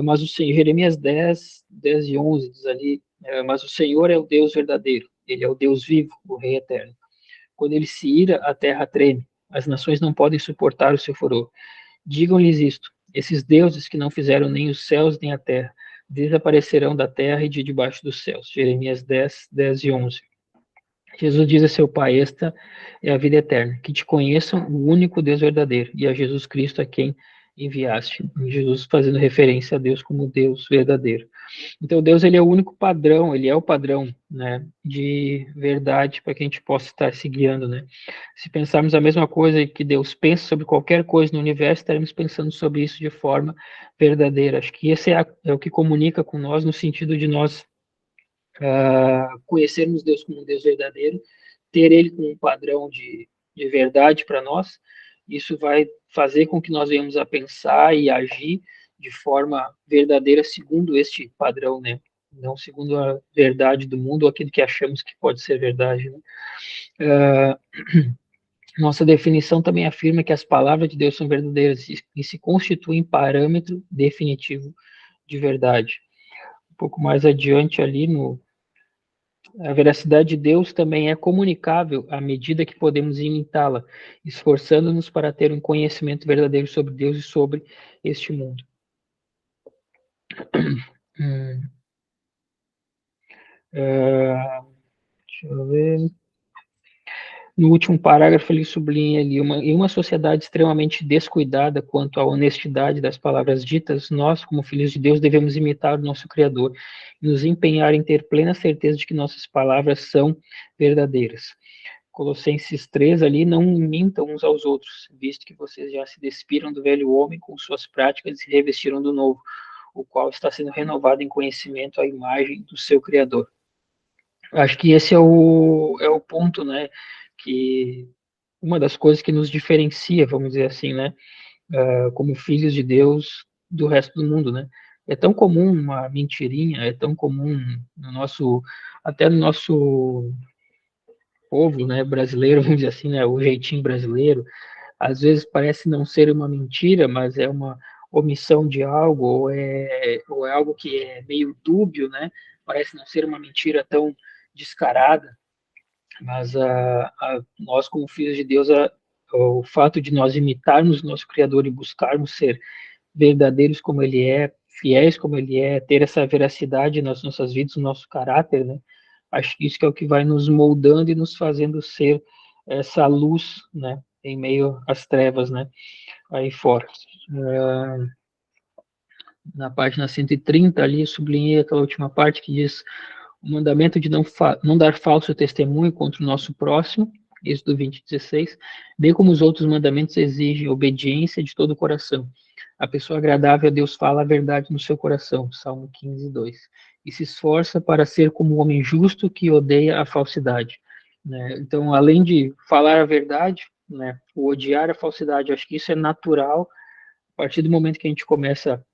Mas o Senhor, Jeremias 10 e 11 diz ali, mas o Senhor é o Deus verdadeiro, ele é o Deus vivo, o Rei eterno. Quando ele se ira, a terra treme, as nações não podem suportar o seu furor. Digam-lhes isto, esses deuses que não fizeram nem os céus nem a terra, desaparecerão da terra e de debaixo dos céus. Jeremias 10 e 11. Jesus diz a seu Pai, esta é a vida eterna, que te conheçam o único Deus verdadeiro, e a Jesus Cristo a quem enviaste. Jesus fazendo referência a Deus como Deus verdadeiro. Então, Deus ele é o único padrão, ele é o padrão, né, de verdade para que a gente possa estar se guiando, né. Se pensarmos a mesma coisa que Deus pensa sobre qualquer coisa no universo, estaremos pensando sobre isso de forma verdadeira. Acho que esse é o que comunica com nós, no sentido de nós conhecermos Deus como um Deus verdadeiro, ter Ele como um padrão de verdade para nós, isso vai fazer com que nós venhamos a pensar e agir de forma verdadeira segundo este padrão, né? Não segundo a verdade do mundo ou aquilo que achamos que pode ser verdade. Né? Nossa definição também afirma que as palavras de Deus são verdadeiras e se constituem parâmetro definitivo de verdade. Um pouco mais adiante ali A veracidade de Deus também é comunicável à medida que podemos imitá-la, esforçando-nos para ter um conhecimento verdadeiro sobre Deus e sobre este mundo. Deixa eu ver. No último parágrafo, ele sublinha ali, em uma sociedade extremamente descuidada quanto à honestidade das palavras ditas, nós, como filhos de Deus, devemos imitar o nosso Criador e nos empenhar em ter plena certeza de que nossas palavras são verdadeiras. Colossenses 3 ali, não mintam uns aos outros, visto que vocês já se despiram do velho homem com suas práticas e se revestiram do novo, o qual está sendo renovado em conhecimento à imagem do seu Criador. Acho que esse é o ponto, né, que uma das coisas que nos diferencia, vamos dizer assim, né, como filhos de Deus do resto do mundo, né. É tão comum uma mentirinha, é tão comum até no nosso povo, né, brasileiro, vamos dizer assim, né, o jeitinho brasileiro, às vezes parece não ser uma mentira, mas é uma omissão de algo, ou é algo que é meio dúbio, né, parece não ser uma mentira tão descarada, mas nós, como filhos de Deus, o fato de nós imitarmos nosso Criador e buscarmos ser verdadeiros como Ele é, fiéis como Ele é, ter essa veracidade nas nossas vidas, no nosso caráter, né? Acho que isso que é o que vai nos moldando e nos fazendo ser essa luz, né? Em meio às trevas, né? Aí fora. Na página 130 ali, sublinhei aquela última parte que diz o mandamento de não dar falso testemunho contra o nosso próximo, Êxodo 20:16, bem como os outros mandamentos exigem obediência de todo o coração. A pessoa agradável a Deus fala a verdade no seu coração, Salmo 15:2, e se esforça para ser como um homem justo que odeia a falsidade. Né? Então, além de falar a verdade, né, o odiar a falsidade, acho que isso é natural a partir do momento que a gente começa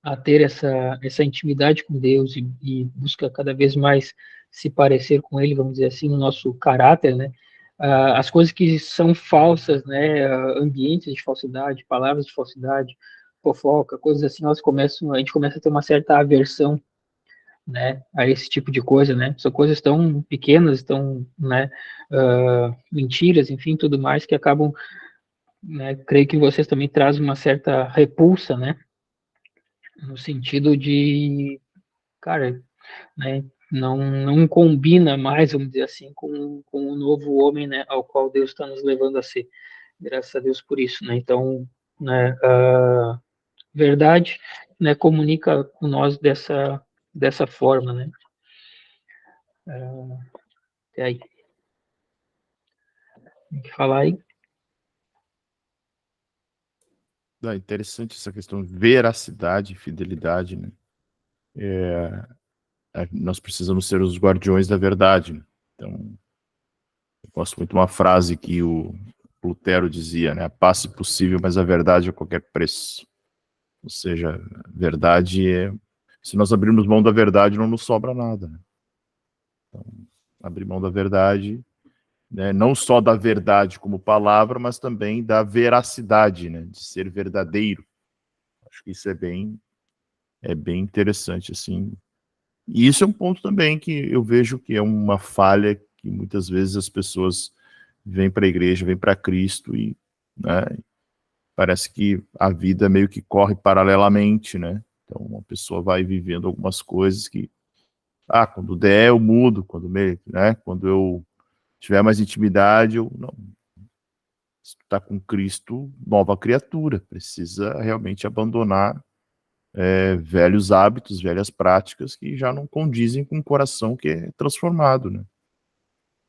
a ter essa intimidade com Deus e busca cada vez mais se parecer com Ele, vamos dizer assim, no nosso caráter, né? As coisas que são falsas, né? Ambientes de falsidade, palavras de falsidade, fofoca, coisas assim, a gente começa a ter uma certa aversão, né? A esse tipo de coisa, né? São coisas tão pequenas, tão, né? Mentiras, enfim, tudo mais que acabam, né? Creio que vocês também trazem uma certa repulsa, né? No sentido de, cara, né, não combina mais, vamos dizer assim, com o novo homem, né, ao qual Deus está nos levando a ser. Graças a Deus por isso, né? Então, né, a verdade, né, comunica com nós dessa forma, né? É aí. Tem que falar aí. Interessante essa questão de veracidade e fidelidade, né? Nós precisamos ser os guardiões da verdade, né? Então, eu gosto muito de uma frase que o Lutero dizia, né? A paz se possível, mas a verdade a qualquer preço. Ou seja, a verdade se nós abrirmos mão da verdade, não nos sobra nada, né? Então, abrir mão da verdade, né? Não só da verdade como palavra, mas também da veracidade, né? De ser verdadeiro. Acho que isso é bem interessante, assim. E isso é um ponto também que eu vejo que é uma falha que muitas vezes as pessoas vêm para a igreja, vêm para Cristo e, né, parece que a vida meio que corre paralelamente, né? Então, uma pessoa vai vivendo algumas coisas que, quando der eu mudo, quando eu tiver mais intimidade, não. Se tu está com Cristo, nova criatura, precisa realmente abandonar velhos hábitos, velhas práticas que já não condizem com o coração que é transformado, né?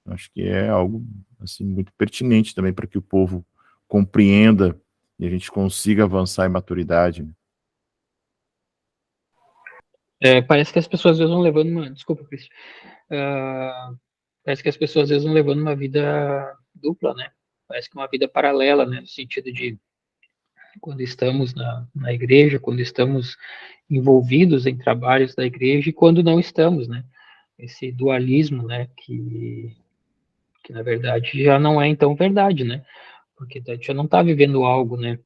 Acho que é algo assim muito pertinente também para que o povo compreenda e a gente consiga avançar em maturidade, né? Parece que as pessoas às vezes vão levando uma... Desculpa, Cristian. Parece que as pessoas às vezes vão levando uma vida dupla, né? Parece que uma vida paralela, né? No sentido de quando estamos na igreja, quando estamos envolvidos em trabalhos da igreja e quando não estamos, né? Esse dualismo, né? Que na verdade já não é então verdade, né? Porque a gente já não está vivendo algo, né?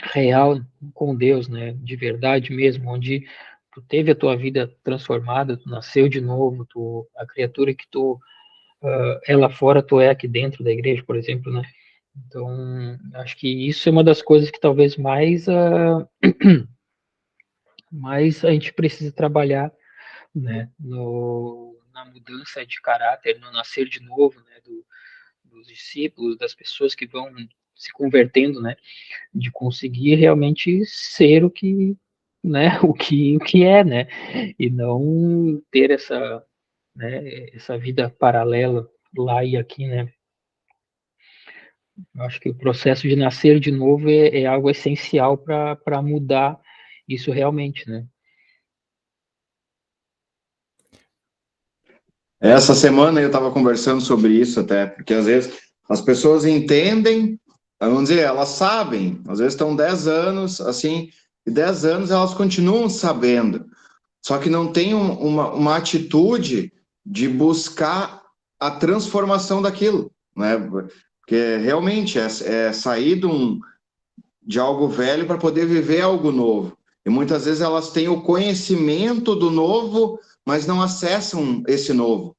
Real com Deus, né? De verdade mesmo, onde tu teve a tua vida transformada, tu nasceu de novo, a criatura que tu é lá fora, tu é aqui dentro da igreja, por exemplo, né? Então, acho que isso é uma das coisas que talvez mais a gente precisa trabalhar, né? Na mudança de caráter, no nascer de novo, né? Dos discípulos, das pessoas que vão se convertendo, né? De conseguir realmente ser o que, né? O que é, né? E não ter essa vida paralela lá e aqui, né? Eu acho que o processo de nascer de novo é algo essencial para mudar isso realmente, né? Essa semana eu estava conversando sobre isso até, porque às vezes as pessoas entendem, vamos dizer, elas sabem, às vezes estão 10 anos, assim, e 10 anos elas continuam sabendo, só que não tem uma atitude de buscar a transformação daquilo, né? Porque realmente é sair de algo velho para poder viver algo novo. E muitas vezes elas têm o conhecimento do novo, mas não acessam esse novo.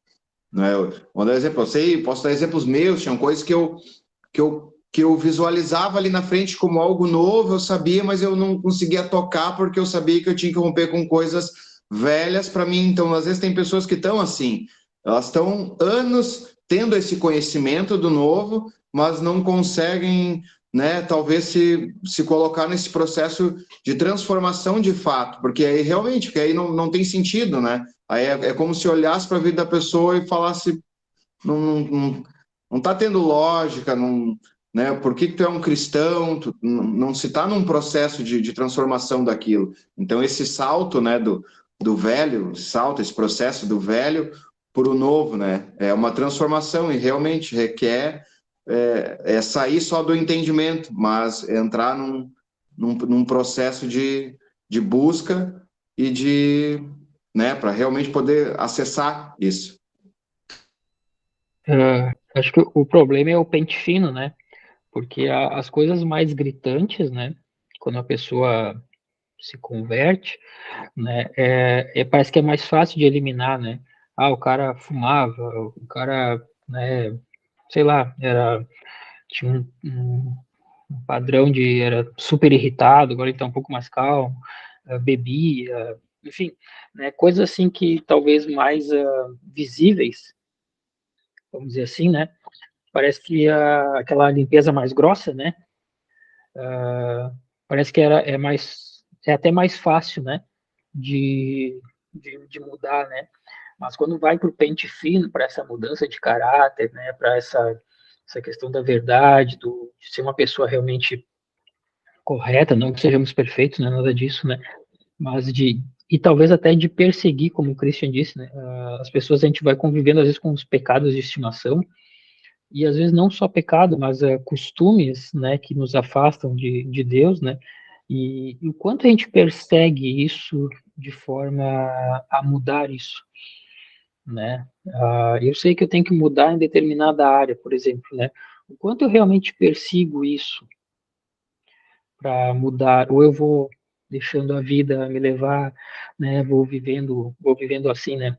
Né? Vou dar exemplo, posso dar exemplos meus, tinham coisas que eu visualizava ali na frente como algo novo, eu sabia, mas eu não conseguia tocar porque eu sabia que eu tinha que romper com coisas velhas para mim. Então, às vezes tem pessoas que estão assim, elas estão anos tendo esse conhecimento do novo, mas não conseguem, né, talvez se colocar nesse processo de transformação de fato, porque aí realmente, porque aí não tem sentido, né? Aí é como se olhasse para a vida da pessoa e falasse, não tá tendo lógica, não, né? Por que tu é um cristão? Tu, não se está num processo de transformação daquilo. Então, esse salto, né, do velho, esse processo do velho para o novo, né? É uma transformação e realmente requer sair só do entendimento, mas entrar num processo de busca e né, para realmente poder acessar isso. Acho que o problema é o pente fino, né? Porque as coisas mais gritantes, né? Quando a pessoa se converte, né? Parece que é mais fácil de eliminar, né? Ah, o cara fumava, o cara, né? Sei lá, tinha um padrão era super irritado, agora ele tá um pouco mais calmo, bebia, enfim, né? Coisas assim que talvez mais visíveis, vamos dizer assim, né? Parece que aquela limpeza mais grossa, né? Parece que é até mais fácil, né? De mudar, né? Mas quando vai para o pente fino, para essa mudança de caráter, né? Para essa questão da verdade, de ser uma pessoa realmente correta, não que sejamos perfeitos, não é nada disso, né? Mas e talvez até de perseguir, como o Christian disse, né? As pessoas, a gente vai convivendo às vezes com os pecados de estimação, e às vezes não só pecado, mas costumes, né, que nos afastam de Deus, né, e o quanto a gente persegue isso de forma a mudar isso, né, eu sei que eu tenho que mudar em determinada área, por exemplo, né, o quanto eu realmente persigo isso para mudar, ou eu vou deixando a vida me levar, né, vou vivendo assim, né,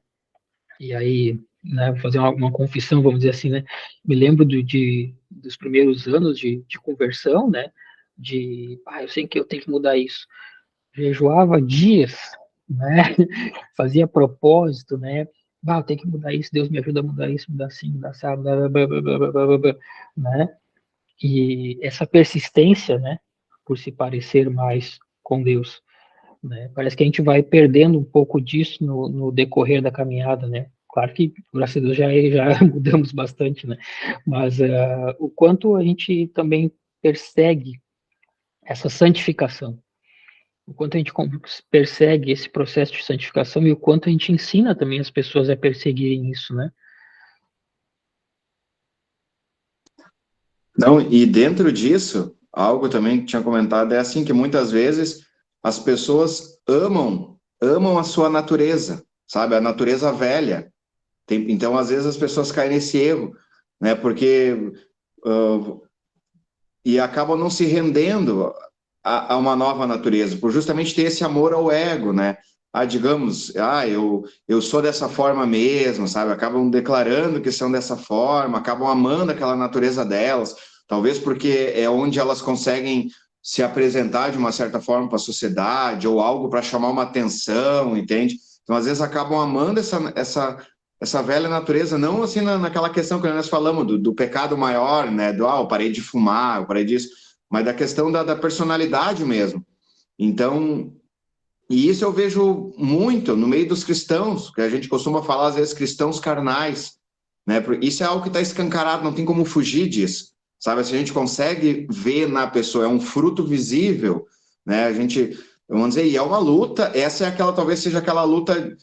e aí, né, vou fazer uma confissão, vamos dizer assim, né? Me lembro dos primeiros anos de conversão, né? Eu sei que eu tenho que mudar isso. Jejuava dias, né? Fazia propósito, né? Eu tenho que mudar isso, Deus me ajuda a mudar isso, mudar assim, mudar assim, né? E essa persistência, né? Por se parecer mais com Deus, né? Parece que a gente vai perdendo um pouco disso no decorrer da caminhada, né? Claro que, graças a Deus, já mudamos bastante, né? Mas o quanto a gente também persegue essa santificação, o quanto a gente persegue esse processo de santificação e o quanto a gente ensina também as pessoas a perseguirem isso, né? Não, e dentro disso, algo também que tinha comentado é assim que muitas vezes as pessoas amam a sua natureza, sabe? A natureza velha. Então, às vezes as pessoas caem nesse erro, né? Porque e acabam não se rendendo a uma nova natureza, por justamente ter esse amor ao ego, né? digamos, eu sou dessa forma mesmo, sabe? Acabam declarando que são dessa forma, acabam amando aquela natureza delas, talvez porque é onde elas conseguem se apresentar de uma certa forma para a sociedade, ou algo para chamar uma atenção, entende? Então, às vezes, acabam amando essa velha natureza, não assim naquela questão que nós falamos do pecado maior, né? Eu parei de fumar, eu parei disso, mas da questão da personalidade mesmo. Então, e isso eu vejo muito no meio dos cristãos, que a gente costuma falar, às vezes, cristãos carnais, né? Isso é algo que está escancarado, não tem como fugir disso, sabe? Se a gente consegue ver na pessoa, é um fruto visível, né? A gente, vamos dizer, e é uma luta, essa é aquela, talvez seja aquela luta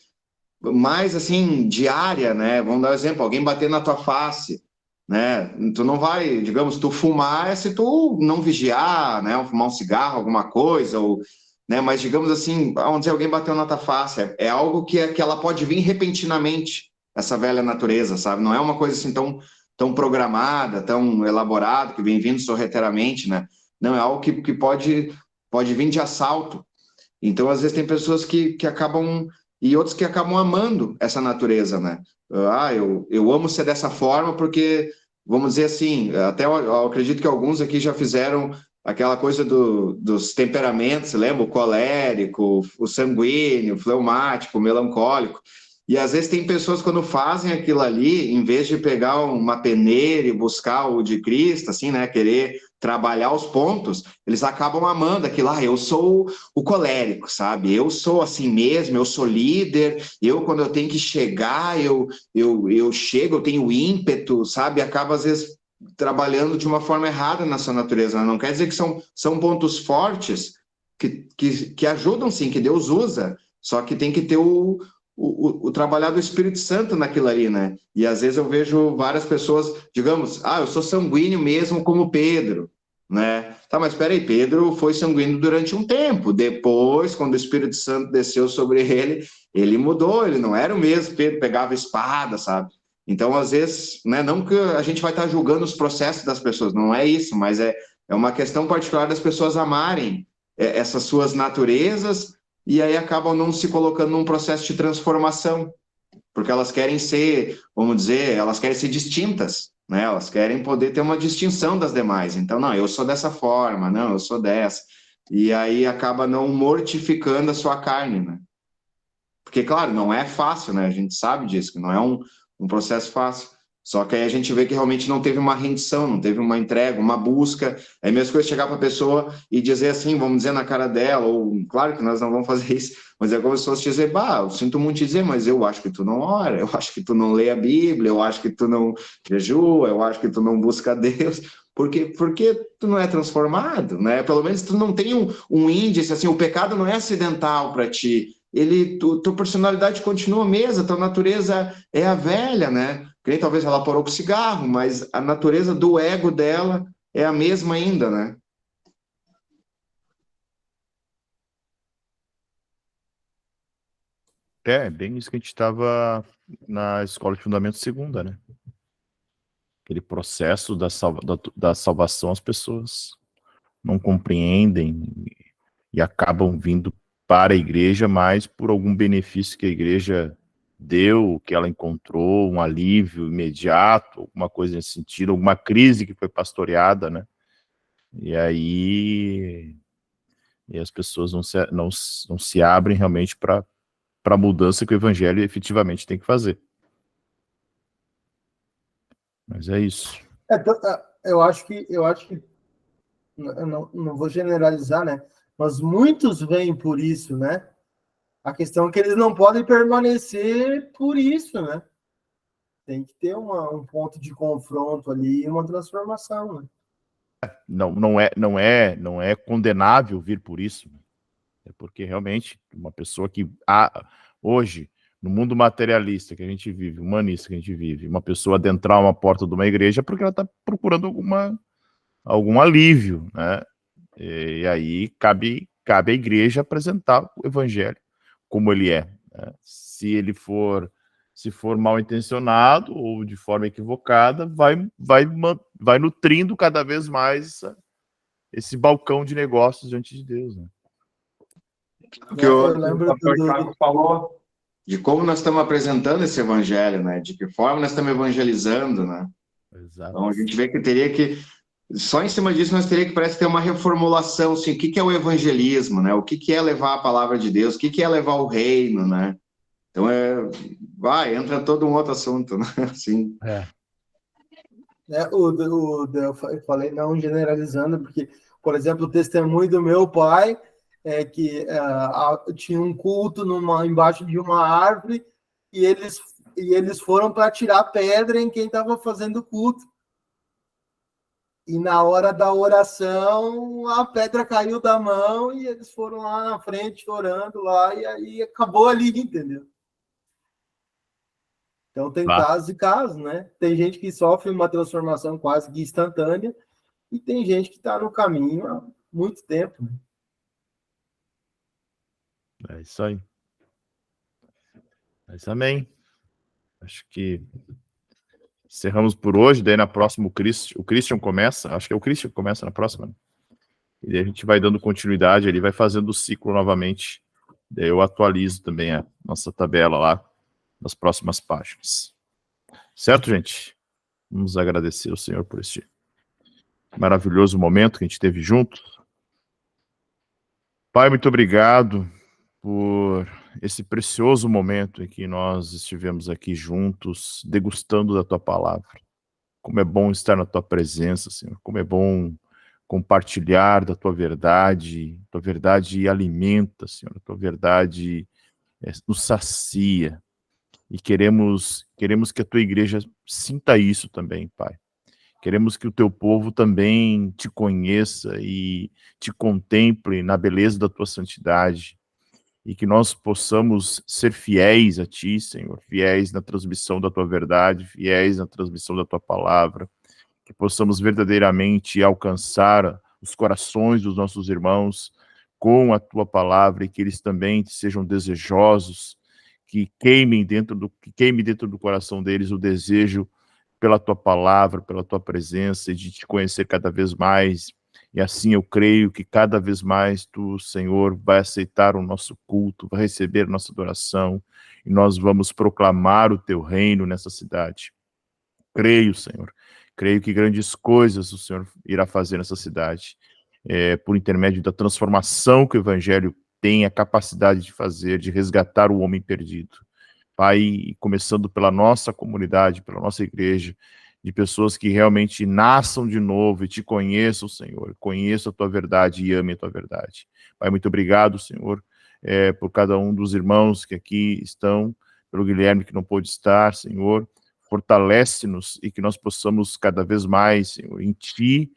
mais, assim, diária, né? Vamos dar um exemplo, alguém bater na tua face, né? Tu não vai, digamos, tu fumar é se tu não vigiar, né? Fumar um cigarro, alguma coisa, ou, né? Mas digamos assim, vamos dizer, alguém bateu na tua face, é algo que ela pode vir repentinamente, essa velha natureza, sabe? Não é uma coisa assim tão programada, tão elaborada, que vem vindo sorrateiramente, né? Não, é algo que pode vir de assalto. Então, às vezes, tem pessoas que acabam, e outros que acabam amando essa natureza, né? Eu amo ser dessa forma porque, vamos dizer assim, até eu acredito que alguns aqui já fizeram aquela coisa dos temperamentos, lembra? O colérico, o sanguíneo, o fleumático, o melancólico. E às vezes tem pessoas quando fazem aquilo ali, em vez de pegar uma peneira e buscar o de Cristo, assim, né? Querer trabalhar os pontos, eles acabam amando aquilo. Eu sou o colérico, sabe? Eu sou assim mesmo, eu sou líder, quando eu tenho que chegar, eu chego, eu tenho ímpeto, sabe? Acaba, às vezes, trabalhando de uma forma errada na sua natureza. Não quer dizer que são pontos fortes que ajudam, sim, que Deus usa, só que tem que ter o trabalhar do Espírito Santo naquilo ali, né? E às vezes eu vejo várias pessoas, digamos, eu sou sanguíneo mesmo como Pedro, né? Tá, mas espera aí, Pedro foi sanguíneo durante um tempo, depois, quando o Espírito Santo desceu sobre ele mudou, ele não era o mesmo Pedro, pegava espada, sabe? Então, às vezes, né, não que a gente vai estar julgando os processos das pessoas, não é isso, mas é uma questão particular das pessoas amarem essas suas naturezas, e aí acabam não se colocando num processo de transformação, porque elas querem ser, vamos dizer, elas querem ser distintas, né? Elas querem poder ter uma distinção das demais. Então, não, eu sou dessa forma, não, eu sou dessa. E aí acaba não mortificando a sua carne, né? Porque, claro, não é fácil, né? A gente sabe disso, que não é um processo fácil. Só que aí a gente vê que realmente não teve uma rendição, não teve uma entrega, uma busca. É a mesma coisa chegar para a pessoa e dizer assim, vamos dizer na cara dela, ou claro que nós não vamos fazer isso, mas é como se fosse dizer, eu sinto muito dizer, mas eu acho que tu não ora, eu acho que tu não lê a Bíblia, eu acho que tu não jejua, eu acho que tu não busca Deus, porque tu não é transformado, né? Pelo menos tu não tem um índice, assim, o pecado não é acidental para ti, tua personalidade continua a mesma, tua natureza é a velha, né? Que talvez ela parou com o cigarro, mas a natureza do ego dela é a mesma ainda, né? É bem isso que a gente estava na escola de fundamento segunda, né? Aquele processo da salvação, as pessoas não compreendem e acabam vindo para a igreja mais por algum benefício que a igreja deu, que ela encontrou, um alívio imediato, alguma coisa nesse sentido, alguma crise que foi pastoreada, né? E aí as pessoas não se abrem realmente para a mudança que o evangelho efetivamente tem que fazer. Mas é isso. Eu acho que eu não vou generalizar, né? Mas muitos vêm por isso, né? A questão é que eles não podem permanecer por isso, né? Tem que ter um ponto de confronto ali, uma transformação, né? Não é condenável vir por isso. É porque realmente uma pessoa que hoje, no mundo materialista que a gente vive, humanista que a gente vive, uma pessoa adentrar uma porta de uma igreja porque ela está procurando algum alívio, né? E aí cabe à igreja apresentar o evangelho como ele é, né? Se for mal intencionado ou de forma equivocada, vai nutrindo cada vez mais esse balcão de negócios diante de Deus, né? Que Eu o lembro pastor do, Thiago falou de como nós estamos apresentando esse evangelho, né? De que forma nós estamos evangelizando, né? Exato. Então a gente vê que teria que, só em cima disso nós teria que, parece, ter uma reformulação, assim, o que que é o evangelismo, né? O que que é levar a palavra de Deus, o que que é levar o reino, né? Então entra todo um outro assunto, né? Assim. né, eu falei não generalizando, porque, por exemplo, o testemunho do meu pai é que tinha um culto embaixo de uma árvore e eles foram para tirar pedra em quem estava fazendo o culto. E na hora da oração, a pedra caiu da mão e eles foram lá na frente orando lá e aí acabou ali, entendeu? Então tem casos e casos, né? Tem gente que sofre uma transformação quase que instantânea e tem gente que está no caminho há muito tempo. Né? É isso aí. Mas amém. Acho que encerramos por hoje, daí na próxima o Christian começa, acho que é o Christian que começa na próxima, né? E daí a gente vai dando continuidade, ele vai fazendo o ciclo novamente, daí eu atualizo também a nossa tabela lá, nas próximas páginas. Certo, gente? Vamos agradecer ao Senhor por este maravilhoso momento que a gente teve juntos. Pai, muito obrigado por esse precioso momento em que nós estivemos aqui juntos, degustando da Tua palavra. Como é bom estar na Tua presença, Senhor. Como é bom compartilhar da Tua verdade. Tua verdade alimenta, Senhor. A Tua verdade nos sacia. E queremos que a Tua igreja sinta isso também, Pai. Queremos que o Teu povo também te conheça e te contemple na beleza da Tua santidade. E que nós possamos ser fiéis a Ti, Senhor, fiéis na transmissão da Tua verdade, fiéis na transmissão da Tua palavra, que possamos verdadeiramente alcançar os corações dos nossos irmãos com a Tua palavra e que eles também sejam desejosos, que queime dentro do coração deles o desejo pela Tua palavra, pela Tua presença e de Te conhecer cada vez mais. E assim eu creio que cada vez mais Tu, Senhor, vai aceitar o nosso culto, vai receber nossa adoração, e nós vamos proclamar o Teu reino nessa cidade. Creio, Senhor, creio que grandes coisas o Senhor irá fazer nessa cidade, por intermédio da transformação que o Evangelho tem a capacidade de fazer, de resgatar o homem perdido. Pai, começando pela nossa comunidade, pela nossa igreja, de pessoas que realmente nasçam de novo e te conheçam, Senhor, conheçam a Tua verdade e amem a Tua verdade. Pai, muito obrigado, Senhor, por cada um dos irmãos que aqui estão, pelo Guilherme que não pôde estar, Senhor, fortalece-nos e que nós possamos cada vez mais, Senhor, em Ti,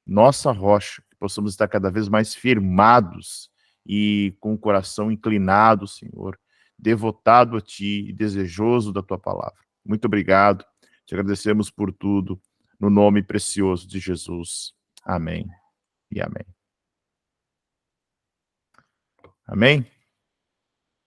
nossa rocha, que possamos estar cada vez mais firmados e com o coração inclinado, Senhor, devotado a Ti e desejoso da Tua palavra. Muito obrigado, te agradecemos por tudo, no nome precioso de Jesus. Amém e amém. Amém?